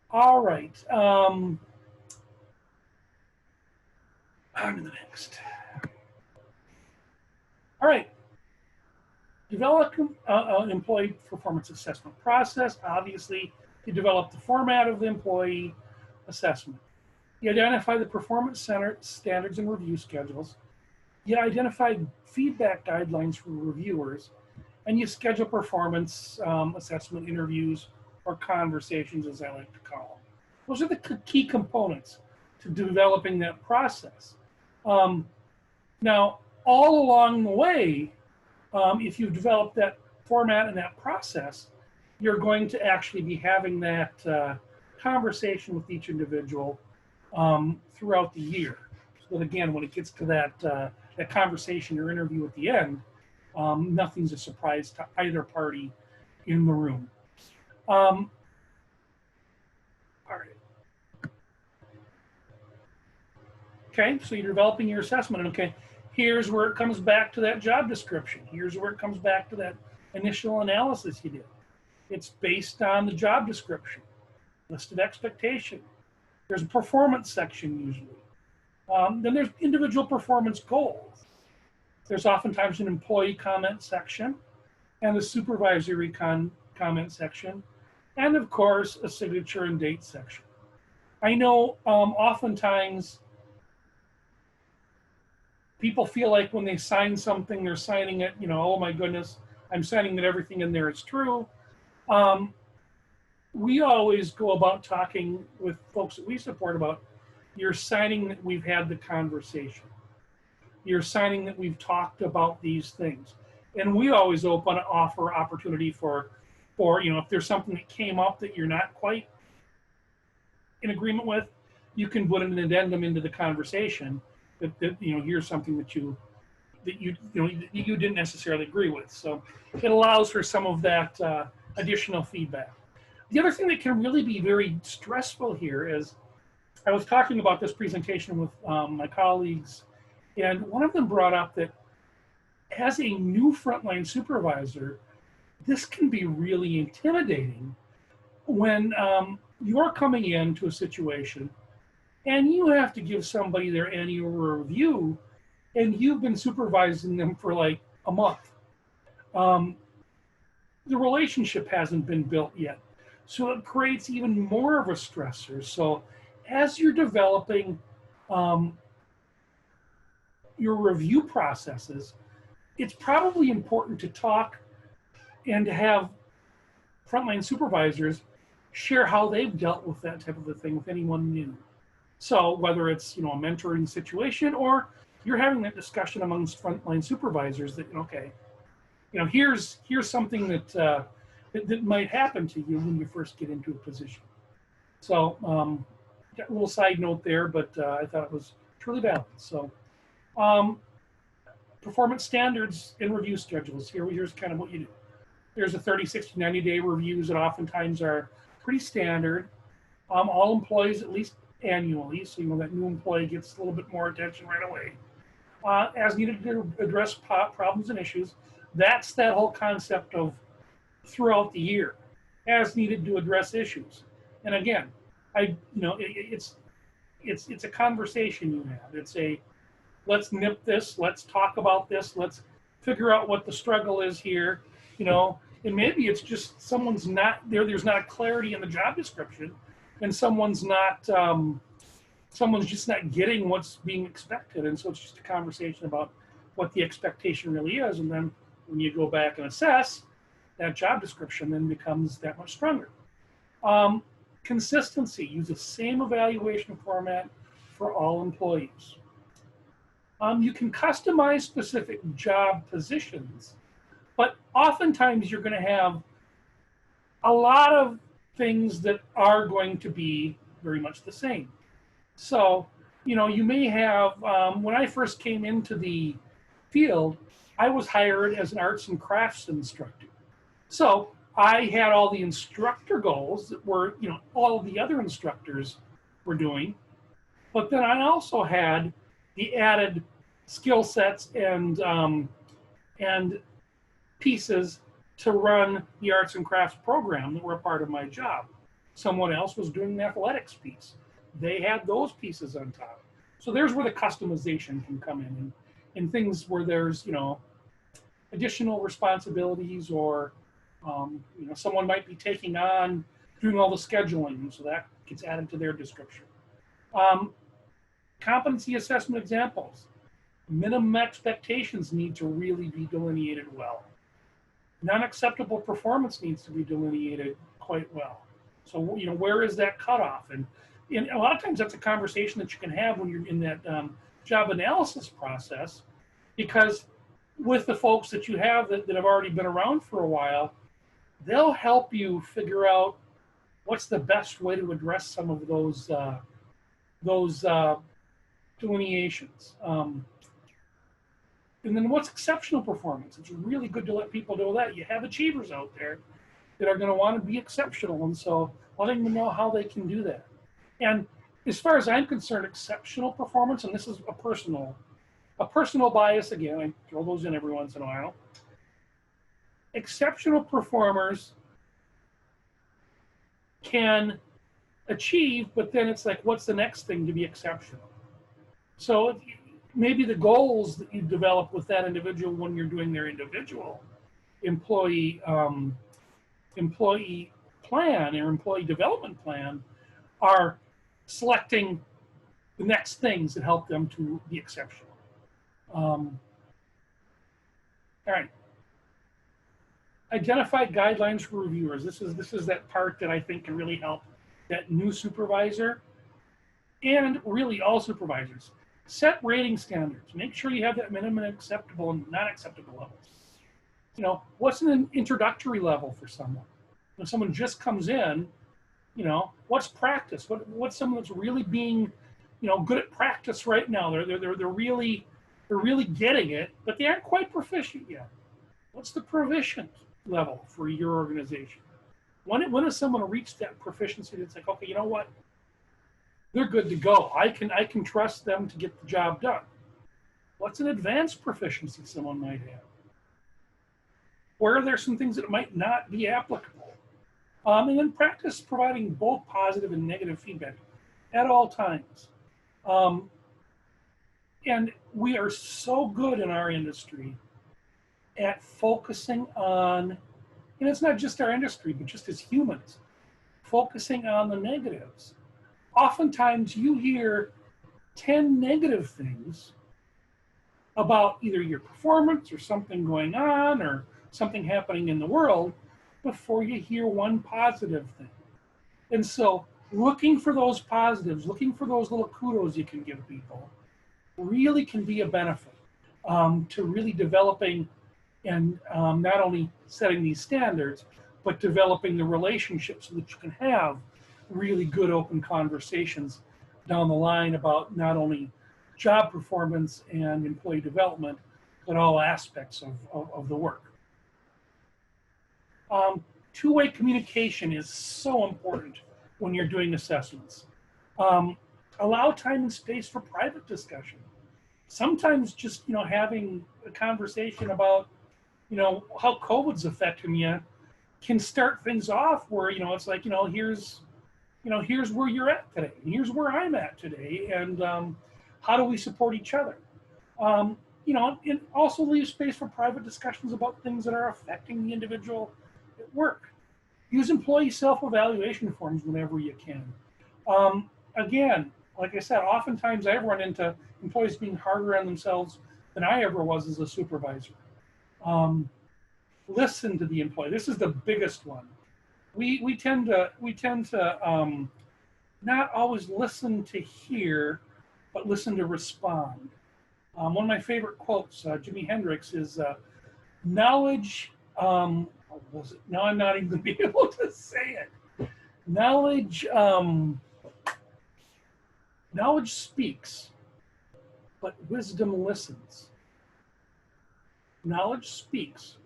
S1: All right. On to the next. All right. Develop an employee performance assessment process. Obviously, you develop the format of the employee assessment. You identify the performance standards and review schedules. You identify feedback guidelines for reviewers, and you schedule performance assessment interviews or conversations, as I like to call them. Those are the key components to developing that process. Now, all along the way, if you develop that format and that process, you're going to actually be having that conversation with each individual throughout the year. So that again, when it gets to that conversation or interview at the end, nothing's a surprise to either party in the room. All right. Okay, so you're developing your assessment. Okay, here's where it comes back to that job description. Here's where it comes back to that initial analysis you did. It's based on the job description, list of expectation. There's a performance section usually. Then there's individual performance goals. There's oftentimes an employee comment section and a supervisory comment section, and of course, a signature and date section. I know oftentimes people feel like when they sign something, they're signing it, oh my goodness, I'm signing that everything in there is true. We always go about talking with folks that we support about, you're signing that we've had the conversation. You're signing that we've talked about these things. And we always offer opportunity for if there's something that came up that you're not quite in agreement with, you can put an addendum into the conversation that here's something that you didn't necessarily agree with. So it allows for some of that additional feedback. The other thing that can really be very stressful here is, I was talking about this presentation with my colleagues, and one of them brought up that as a new frontline supervisor, this can be really intimidating when you're coming into a situation and you have to give somebody their annual review and you've been supervising them for like a month. Um, the relationship hasn't been built yet. So it creates even more of a stressor. So as you're developing um, your review processes, it's probably important to talk and to have frontline supervisors share how they've dealt with that type of a thing with anyone new. So whether it's a mentoring situation or you're having that discussion amongst frontline supervisors that okay, here's something that might happen to you when you first get into a position. So got a little side note there, but I thought it was truly valid. So performance standards and review schedules. Here's kind of what you do. There's a 30, 60, 90-day reviews that oftentimes are pretty standard. All employees at least annually, so that new employee gets a little bit more attention right away. As needed to address problems and issues. That's that whole concept of throughout the year, as needed to address issues. And again, it's a conversation you have. It's a let's nip this, let's talk about this, let's figure out what the struggle is here, and maybe it's just someone's not there. There's not a clarity in the job description, and someone's just not getting what's being expected, and so it's just a conversation about what the expectation really is, and then when you go back and assess, that job description then becomes that much stronger. Consistency, use the same evaluation format for all employees. You can customize specific job positions, but oftentimes you're going to have a lot of things that are going to be very much the same. So, you may have, when I first came into the field, I was hired as an arts and crafts instructor. So I had all the instructor goals that were, all of the other instructors were doing. But then I also had the added skill sets and pieces to run the arts and crafts program that were a part of my job. Someone else was doing the athletics piece. They had those pieces on top. So there's where the customization can come in things where there's, additional responsibilities or, someone might be taking on doing all the scheduling. So that gets added to their description. Competency assessment examples. Minimum expectations need to really be delineated well. Non-acceptable performance needs to be delineated quite well. So, where is that cutoff? And a lot of times that's a conversation that you can have when you're in that job analysis process, because with the folks that you have that have already been around for a while, they'll help you figure out what's the best way to address some of those delineations. And then what's exceptional performance? It's really good to let people know that. You have achievers out there that are going to want to be exceptional, and so letting them know how they can do that. And as far as I'm concerned, exceptional performance, and this is a personal bias again, I throw those in every once in a while. Exceptional performers can achieve, but then it's like, what's the next thing to be exceptional? So maybe the goals that you develop with that individual when you're doing their individual employee plan or employee development plan are selecting the next things that help them to be exceptional. All right. Identify guidelines for reviewers. This is that part that I think can really help that new supervisor and really all supervisors. Set rating standards. Make sure you have that minimum acceptable and not acceptable levels. What's an introductory level for someone? When someone just comes in, what's practice? What's someone that's really being, good at practice right now? They're really getting it, but they aren't quite proficient yet. What's the proficient level for your organization? When does someone reach that proficiency that's like, okay, you know what? They're good to go. I can trust them to get the job done. What's an advanced proficiency someone might have? Where are there some things that might not be applicable? And then practice providing both positive and negative feedback at all times. Um, and we are so good in our industry at focusing on, and it's not just our industry, but just as humans, focusing on the negatives. Oftentimes you hear 10 negative things about either your performance or something going on or something happening in the world before you hear one positive thing. And so looking for those positives, looking for those little kudos you can give people really can be a benefit to really developing and not only setting these standards, but developing the relationships so that you can have really good open conversations down the line about not only job performance and employee development, but all aspects of the work. Two-way communication is so important when you're doing assessments. Allow time and space for private discussion. Sometimes just having a conversation about how COVID's affecting you can start things off where it's like here's where you're at today, and here's where I'm at today, and how do we support each other? It also leaves space for private discussions about things that are affecting the individual at work. Use employee self-evaluation forms whenever you can. Again, like I said, oftentimes I've run into employees being harder on themselves than I ever was as a supervisor. Listen to the employee. This is the biggest one. We tend to not always listen to hear, but listen to respond. One of my favorite quotes, Jimi Hendrix, is knowledge. What was it? Now I'm not even going to be able to say it. Knowledge speaks, but wisdom listens. Knowledge speaks,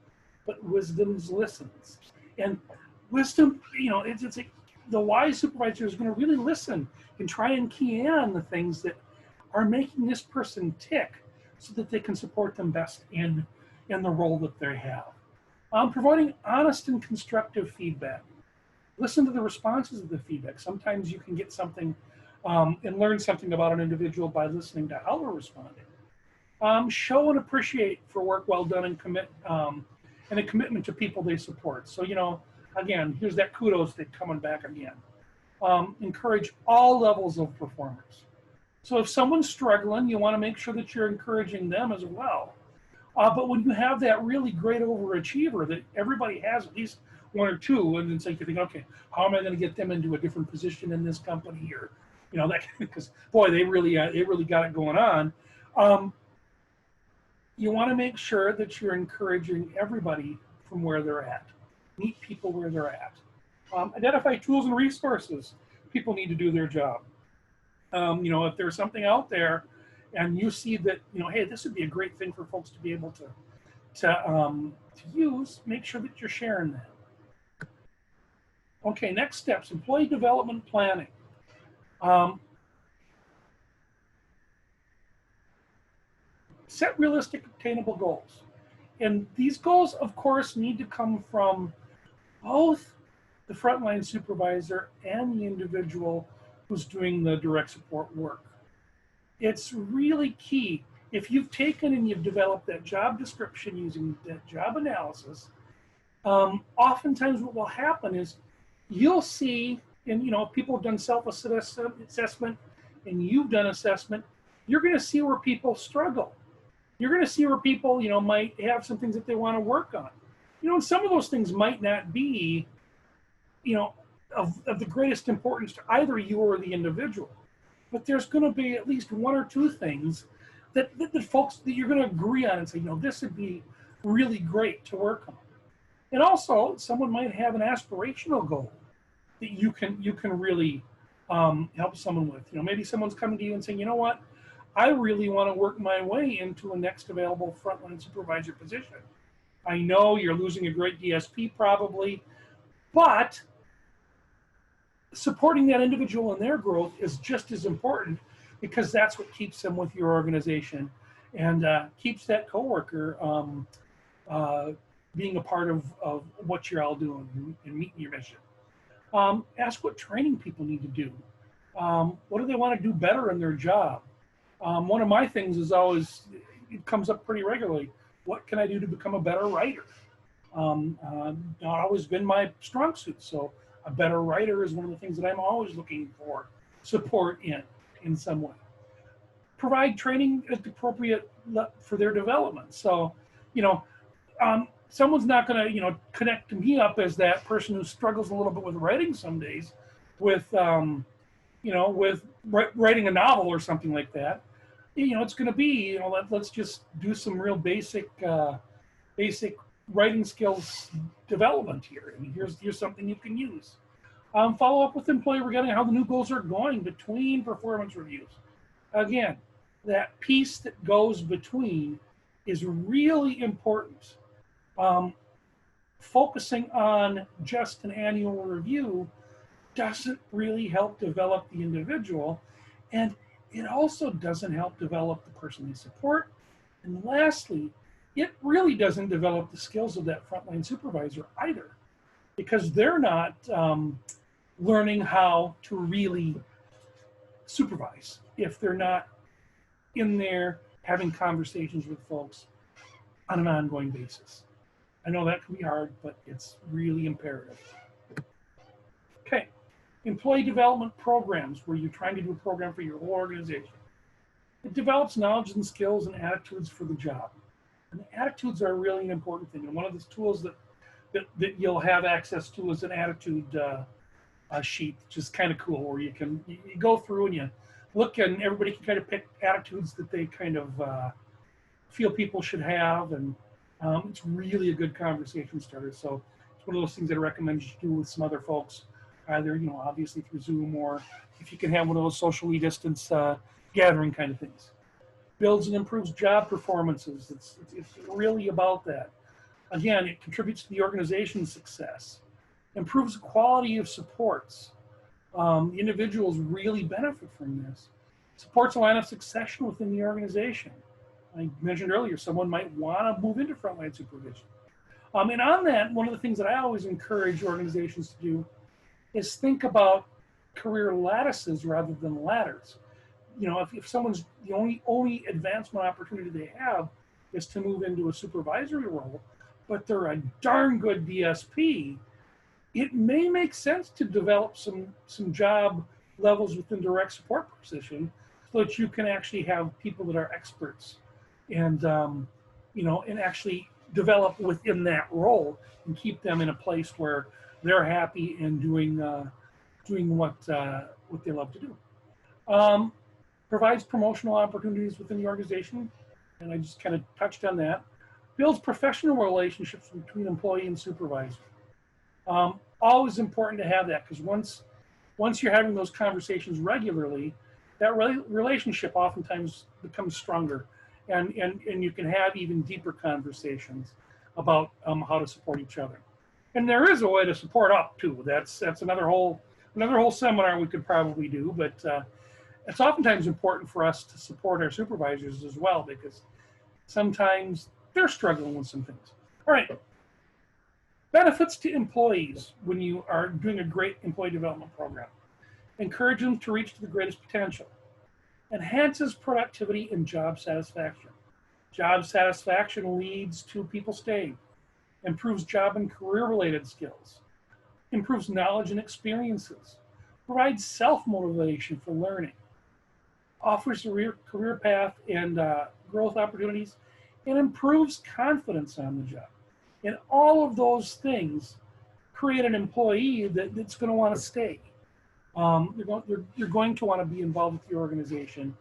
S1: but wisdom listens. And wisdom, it's like the wise supervisor is going to really listen and try and key in on the things that are making this person tick so that they can support them best in the role that they have. Providing honest and constructive feedback. Listen to the responses of the feedback. Sometimes you can get something and learn something about an individual by listening to how they're responding. Show and appreciate for work well done and and a commitment to people they support. So, again, here's that kudos thing coming back again. Encourage all levels of performance. So if someone's struggling, you want to make sure that you're encouraging them as well. But when you have that really great overachiever that everybody has at least one or two, and it's like you think, okay, how am I going to get them into a different position in this company, or that, because boy, they really got it going on. You want to make sure that you're encouraging everybody from where they're at. Meet people where they're at. Identify tools and resources. People need to do their job. If there's something out there and you see that, hey, this would be a great thing for folks to be able to use, make sure that you're sharing that. Okay, next steps, employee development planning. Set realistic, attainable goals. And these goals, of course, need to come from both the frontline supervisor and the individual who's doing the direct support work. It's really key. If you've taken and you've developed that job description using that job analysis, oftentimes what will happen is you'll see, and people have done self-assessment and you've done assessment, you're going to see where people struggle. You're going to see where people, might have some things that they want to work on. And some of those things might not be, of the greatest importance to either you or the individual. But there's going to be at least one or two things that folks that you're going to agree on and say, this would be really great to work on. And also, someone might have an aspirational goal that you can really help someone with. Maybe someone's coming to you and saying, you know what, I really want to work my way into a next available frontline supervisor position. I know you're losing a great DSP probably, but supporting that individual in their growth is just as important, because that's what keeps them with your organization and keeps that coworker being a part of what you're all doing and meeting your mission. Ask what training people need to do. What do they want to do better in their job? One of my things is always, it comes up pretty regularly. What can I do to become a better writer? Not always been my strong suit, so a better writer is one of the things that I'm always looking for support in some way. Provide training at the appropriate for their development. So, you know, someone's not going to, connect me up as that person who struggles a little bit with writing some days, with, with writing a novel or something like that. It's going to be, let's just do some real basic writing skills development here. And here's something you can use. Follow up with employee regarding how the new goals are going between performance reviews. Again, that piece that goes between is really important. Focusing on just an annual review doesn't really help develop the individual, and it also doesn't help develop the person they support. And lastly, it really doesn't develop the skills of that frontline supervisor either, because they're not learning how to really supervise if they're not in there having conversations with folks on an ongoing basis. I know that can be hard, but it's really imperative. Okay, employee development programs, where you're trying to do a program for your whole organization. It develops knowledge and skills and attitudes for the job. And attitudes are really an important thing. And one of the tools that you'll have access to is an attitude sheet, which is kind of cool, where you go through and you look, and everybody can kind of pick attitudes that they kind of feel people should have, and it's really a good conversation starter. So it's one of those things that I recommend you do with some other folks, either obviously through Zoom, or if you can have one of those socially distanced gathering kind of things. Builds and improves job performances. It's really about that. Again, it contributes to the organization's success. Improves the quality of supports. The individuals really benefit from this. Supports a line of succession within the organization. I mentioned earlier, someone might want to move into frontline supervision. And on that, one of the things that I always encourage organizations to do is think about career lattices rather than ladders. If someone's, the only advancement opportunity they have is to move into a supervisory role, but they're a darn good DSP, it may make sense to develop some job levels within direct support position, so that you can actually have people that are experts and and actually develop within that role and keep them in a place where they're happy and doing what they love to do. Provides promotional opportunities within the organization, and I just kind of touched on that. Builds professional relationships between employee and supervisor. Always important to have that, because once you're having those conversations regularly, that relationship oftentimes becomes stronger, and you can have even deeper conversations about how to support each other. And there is a way to support up too. That's another whole seminar we could probably do, but it's oftentimes important for us to support our supervisors as well, because sometimes they're struggling with some things. All right. Benefits to employees when you are doing a great employee development program. Encourage them to reach to the greatest potential. Enhances productivity and job satisfaction. Job satisfaction leads to people staying. Improves job and career-related skills. Improves knowledge and experiences. Provides self-motivation for learning. Offers a career path and growth opportunities, and improves confidence on the job. And all of those things create an employee that's going to want to stay. You're going to want to be involved with your organization,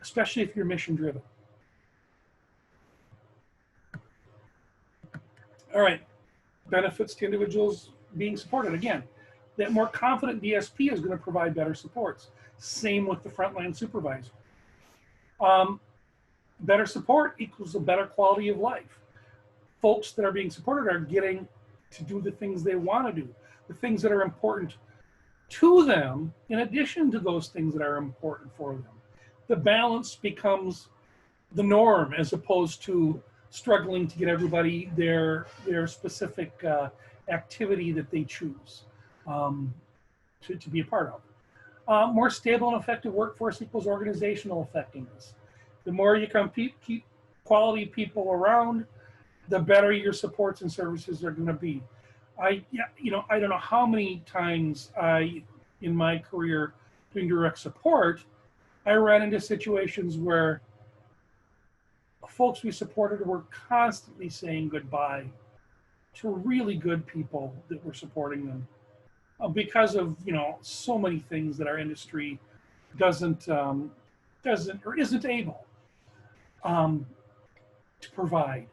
S1: especially if you're mission driven. All right, benefits to individuals being supported. Again, that more confident DSP is going to provide better supports. Same with the frontline supervisor. Better support equals a better quality of life. Folks that are being supported are getting to do the things they want to do, the things that are important to them, in addition to those things that are important for them. The balance becomes the norm, as opposed to struggling to get everybody their specific activity that they choose to be a part of. More stable and effective workforce equals organizational effectiveness. The more you can keep quality people around, the better your supports and services are going to be. I don't know how many times in my career doing direct support, I ran into situations where folks we supported were constantly saying goodbye to really good people that were supporting them because of so many things that our industry doesn't or isn't able to provide.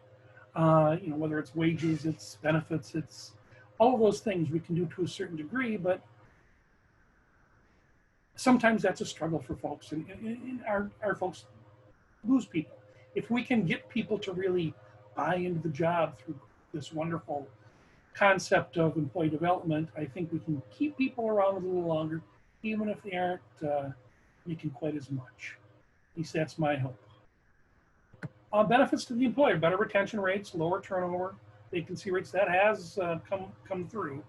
S1: Whether it's wages, it's benefits, it's all of those things we can do to a certain degree, but sometimes that's a struggle for folks, and our folks lose people. If we can get people to really buy into the job through this wonderful concept of employee development, I think we can keep people around a little longer, even if they aren't making quite as much. At least that's my hope. Benefits to the employer: better retention rates, lower turnover, vacancy rates. That has come through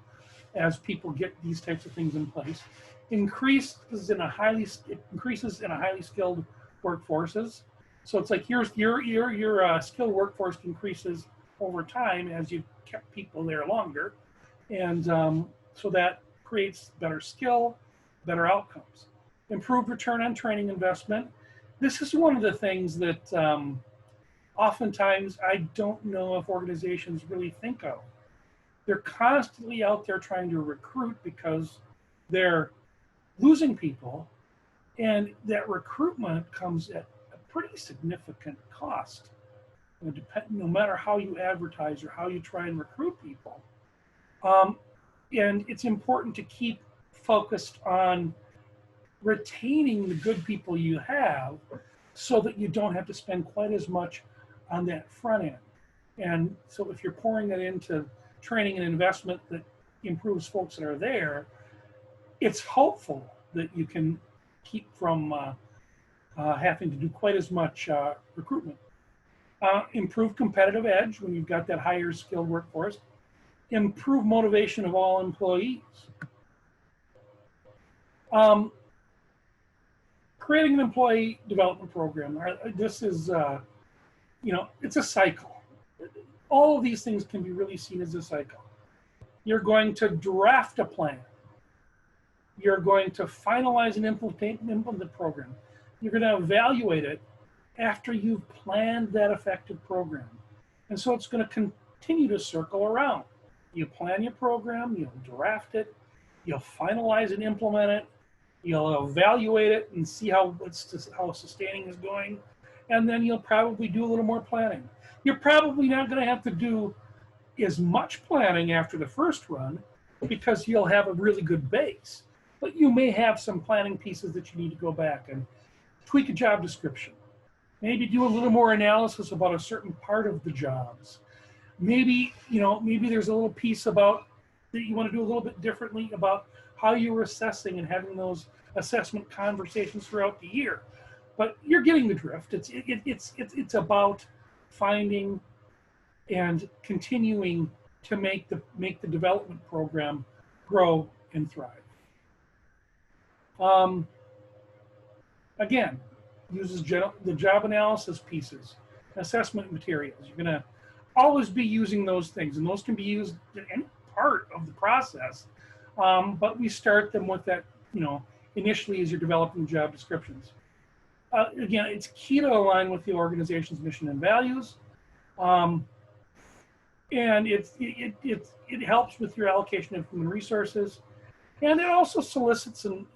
S1: as people get these types of things in place. Increases in a highly skilled workforces. So it's like your skilled workforce increases over time as you kept people there longer, and so that creates better skill, better outcomes. Improved return on training investment. This is one of the things that oftentimes I don't know if organizations really think of. They're constantly out there trying to recruit because they're losing people, and that recruitment comes at a pretty significant cost. No matter how you advertise or how you try and recruit people. And it's important to keep focused on retaining the good people you have so that you don't have to spend quite as much on that front end. And so if you're pouring that into training and investment that improves folks that are there, it's hopeful that you can keep from having to do quite as much recruitment. Improve competitive edge when you've got that higher skilled workforce. Improve motivation of all employees. Creating an employee development program. This is, it's a cycle. All of these things can be really seen as a cycle. You're going to draft a plan. You're going to finalize and implement the program. You're going to evaluate it after you've planned that effective program. And so it's going to continue to circle around. You plan your program, you'll draft it, you'll finalize and implement it, you'll evaluate it and see how sustaining is going, and then you'll probably do a little more planning. You're probably not going to have to do as much planning after the first run because you'll have a really good base, but you may have some planning pieces that you need to go back and tweak a job description. Maybe do a little more analysis about a certain part of the jobs. Maybe there's a little piece about that you want to do a little bit differently about how you're assessing and having those assessment conversations throughout the year. But you're getting the drift. It's about finding and continuing to make the development program grow and thrive. Again, uses the job analysis pieces, assessment materials. You're going to always be using those things, and those can be used in any part of the process. But we start them with that, initially as you're developing job descriptions. Again, it's key to align with the organization's mission and values. And it helps with your allocation of human resources. And it also solicits and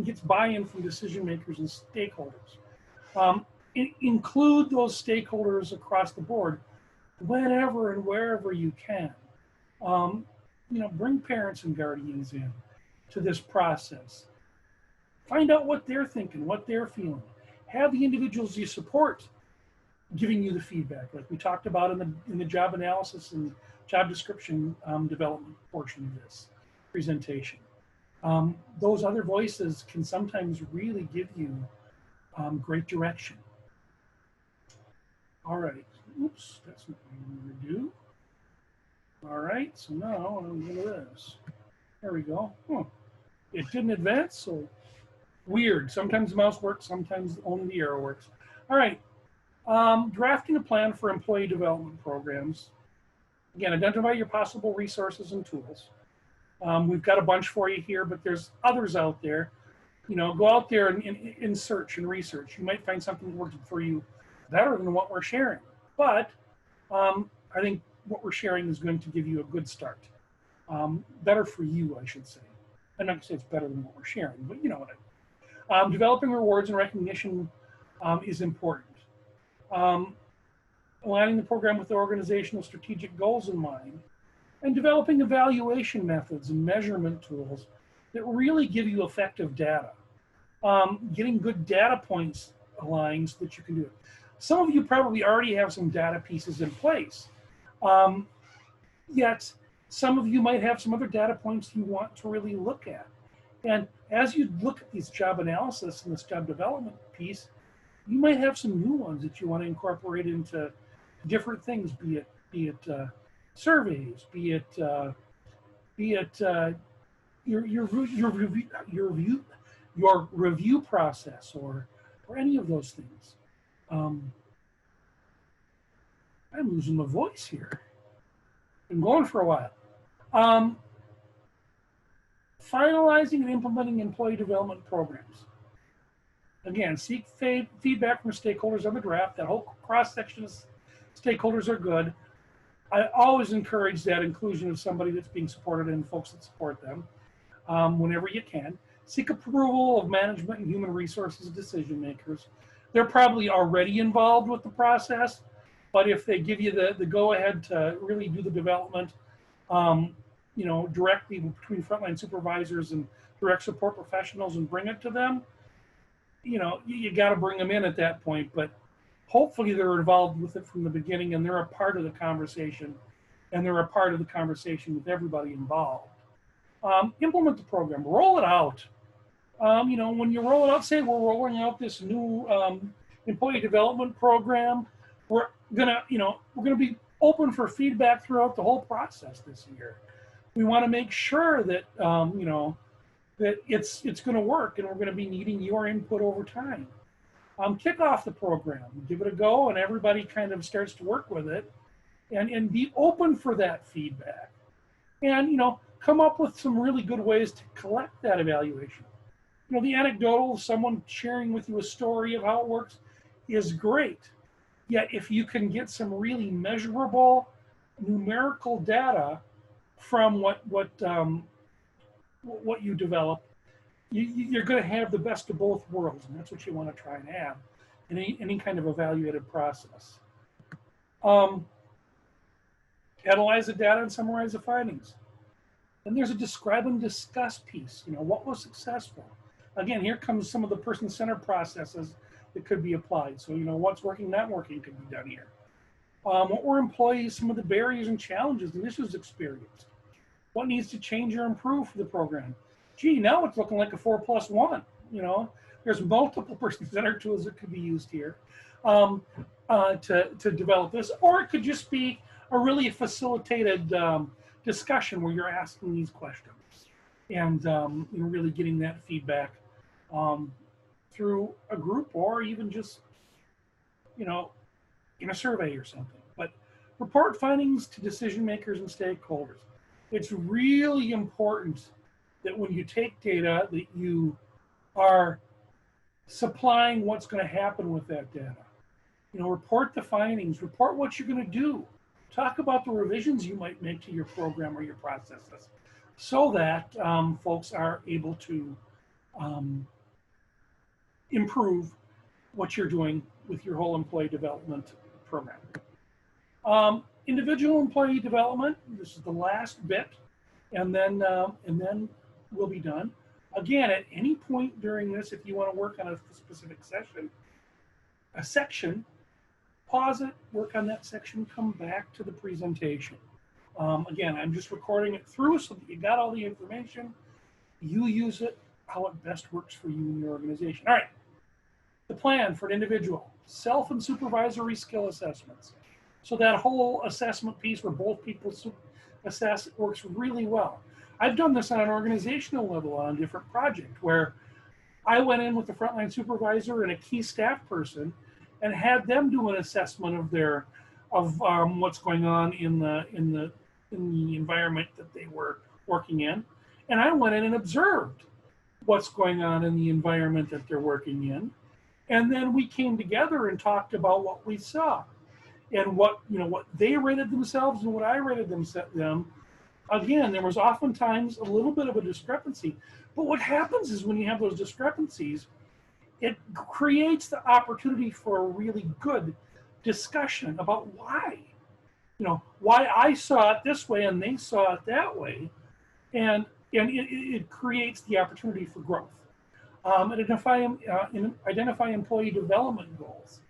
S1: gets buy-in from decision makers and stakeholders. Include those stakeholders across the board whenever and wherever you can. Bring parents and guardians in to this process. Find out what they're thinking, what they're feeling. Have the individuals you support giving you the feedback, like we talked about in the job analysis and job description development portion of this presentation. Those other voices can sometimes really give you great direction. All right, oops, that's not what I'm going to do. All right, so now I'm going to this. There we go. It didn't advance, so weird. Sometimes the mouse works, sometimes only the arrow works. All right, drafting a plan for employee development programs. Again, identify your possible resources and tools. We've got a bunch for you here, but there's others out there. You know, go out there and search and research. You might find something that works for you better than what we're sharing. But I think what we're sharing is going to give you a good start. Better for you, I should say. I'm not going to say it's better than what we're sharing, but you know what I mean. Developing rewards and recognition is important. Aligning the program with the organizational strategic goals in mind, and developing evaluation methods and measurement tools that really give you effective data. Getting good data points aligned so that you can do it. Some of you probably already have some data pieces in place, yet some of you might have some other data points you want to really look at. And as you look at these job analysis and this job development piece, you might have some new ones that you want to incorporate into different things, be it surveys, be it your review process, or any of those things. I'm losing my voice here. Been going for a while. Finalizing and implementing employee development programs. Again, seek feedback from stakeholders on the draft. That whole cross-section of stakeholders are good. I always encourage that inclusion of somebody that's being supported and folks that support them whenever you can. Seek approval of management and human resources decision makers. They're probably already involved with the process, but if they give you the go-ahead to really do the development, you know, directly between frontline supervisors and direct support professionals and bring it to them, you know, you got to bring them in at that point. But hopefully they're involved with it from the beginning and they're a part of the conversation, and they're a part of the conversation with everybody involved. Implement the program, roll it out. You know, when you roll it out, say we're rolling out this new employee development program, we're gonna be open for feedback throughout the whole process this year. We want to make sure that you know, that it's going to work, and we're going to be needing your input over time. Kick off the program, give it a go, and everybody kind of starts to work with it, and be open for that feedback, and you know, come up with some really good ways to collect that evaluation. You know, the anecdotal, someone sharing with you a story of how it works is great. Yet if you can get some really measurable numerical data from what you develop, you're going to have the best of both worlds, and that's what you want to try and have in any kind of evaluative process. Analyze the data and summarize the findings. Then there's a describe and discuss piece. You know, what was successful? Again, here comes some of the person-centered processes that could be applied. So, you know, what's working, not working could be done here. What were employees, some of the barriers and challenges and issues experienced? What needs to change or improve for the program? Gee, now it's looking like a 4+1. You know, there's multiple person-centered tools that could be used here to develop this, or it could just be a really facilitated discussion where you're asking these questions and you know, really getting that feedback through a group, or even just, you know, in a survey or something. But report findings to decision makers and stakeholders. It's really important that when you take data that you are supplying what's going to happen with that data. You know, report the findings, report what you're going to do. Talk about the revisions you might make to your program or your processes, so that folks are able to improve what you're doing with your whole employee development program. Individual employee development, this is the last bit, and then we'll be done. Again, at any point during this, if you want to work on a specific section, pause it, work on that section, come back to the presentation. Again, I'm just recording it through so that you got all the information. You use it how it best works for you and your organization. All right, the plan for an individual, self and supervisory skill assessments. So that whole assessment piece where both people assess works really well. I've done this on an organizational level on a different project where I went in with the frontline supervisor and a key staff person and had them do an assessment of their what's going on in the environment that they were working in, and I went in and observed what's going on in the environment that they're working in, and then we came together and talked about what we saw and what they rated themselves and what I rated them. Again, there was oftentimes a little bit of a discrepancy, but what happens is when you have those discrepancies, it creates the opportunity for a really good discussion about why I saw it this way and they saw it that way, and it creates the opportunity for growth. Identify employee development goals.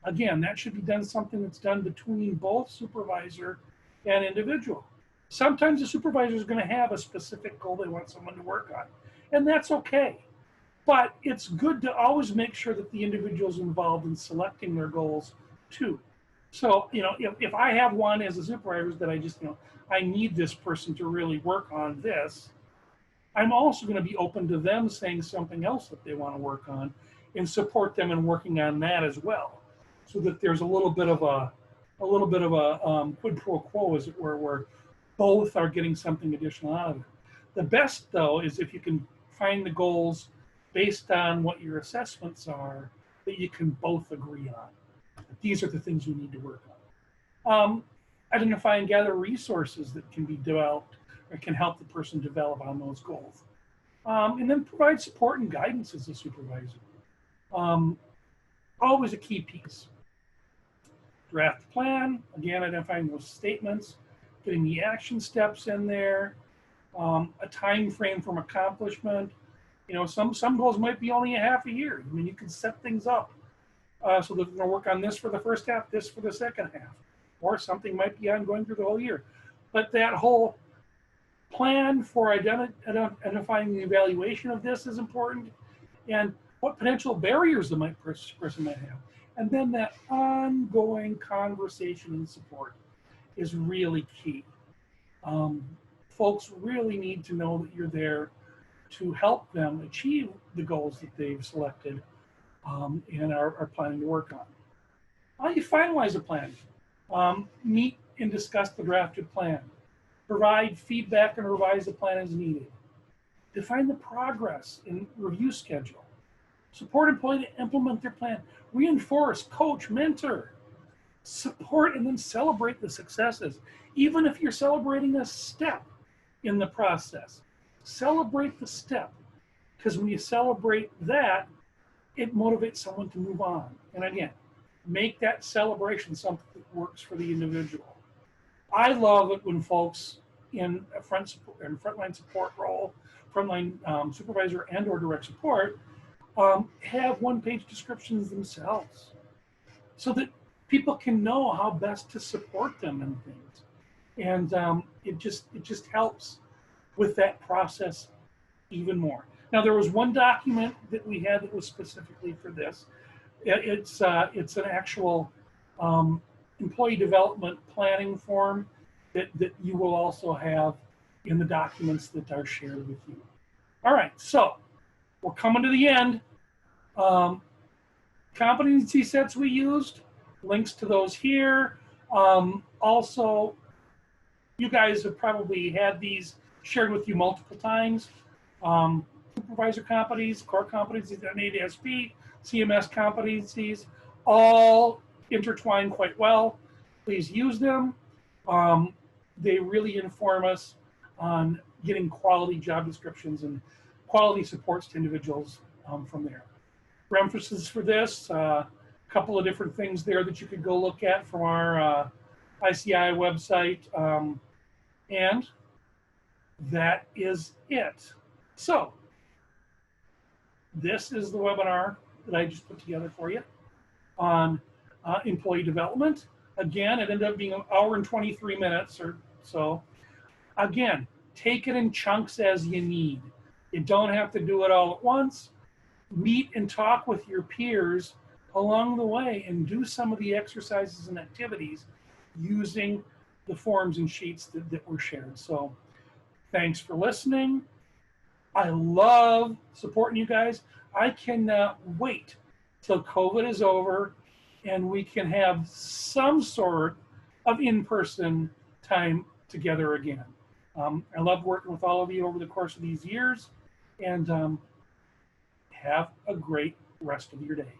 S1: Again, that should be done something that's done between both supervisor and individual. Sometimes the supervisor is going to have a specific goal they want someone to work on, and that's okay. But it's good to always make sure that the individual is involved in selecting their goals too. So, if I have one as a supervisor that I need this person to really work on this, I'm also going to be open to them saying something else that they want to work on and support them in working on that as well. So that there's a little bit of a quid pro quo, as it were, where both are getting something additional out of it. The best, though, is if you can find the goals based on what your assessments are that you can both agree on. These are the things we need to work on. Identify and gather resources that can be developed or can help the person develop on those goals. And then provide support and guidance as a supervisor. Always a key piece. Draft the plan, again, identifying those statements, getting the action steps in there, a time frame from accomplishment. Some goals might be only a half a year. I mean, you can set things up so that we're going to work on this for the first half, this for the second half, or something might be ongoing through the whole year. But that whole plan for identifying the evaluation of this is important, and what potential barriers the person might have. And then that ongoing conversation and support is really key. Folks really need to know that you're there to help them achieve the goals that they've selected and are planning to work on. How do you finalize a plan? Meet and discuss the drafted plan. Provide feedback and revise the plan as needed. Define the progress and review schedule. Support employee to implement their plan. Reinforce, coach, mentor. Support and then celebrate the successes. Even if you're celebrating a step in the process, celebrate the step. Because when you celebrate that, it motivates someone to move on. And again, make that celebration something that works for the individual. I love it when folks in a frontline support role, frontline supervisor and or direct support, have one-page descriptions themselves so that people can know how best to support them in things. And it just helps with that process even more. Now, there was one document that we had that was specifically for this. It's an actual employee development planning form that you will also have in the documents that are shared with you. All right, so we're coming to the end. Competency sets we used, links to those here. Also, you guys have probably had these shared with you multiple times. Supervisor competencies, core competencies, NADSP, CMS competencies, all intertwine quite well. Please use them. They really inform us on getting quality job descriptions and quality supports to individuals from there. References for this, a couple of different things there that you could go look at from our ICI website. And that is it. So this is the webinar that I just put together for you on employee development. Again, it ended up being 1 hour and 23 minutes or so. Again, take it in chunks as you need. You don't have to do it all at once. Meet and talk with your peers along the way and do some of the exercises and activities using the forms and sheets that were shared. So thanks for listening. I love supporting you guys. I cannot wait till COVID is over and we can have some sort of in-person time together again. I love working with all of you over the course of these years, and have a great rest of your day.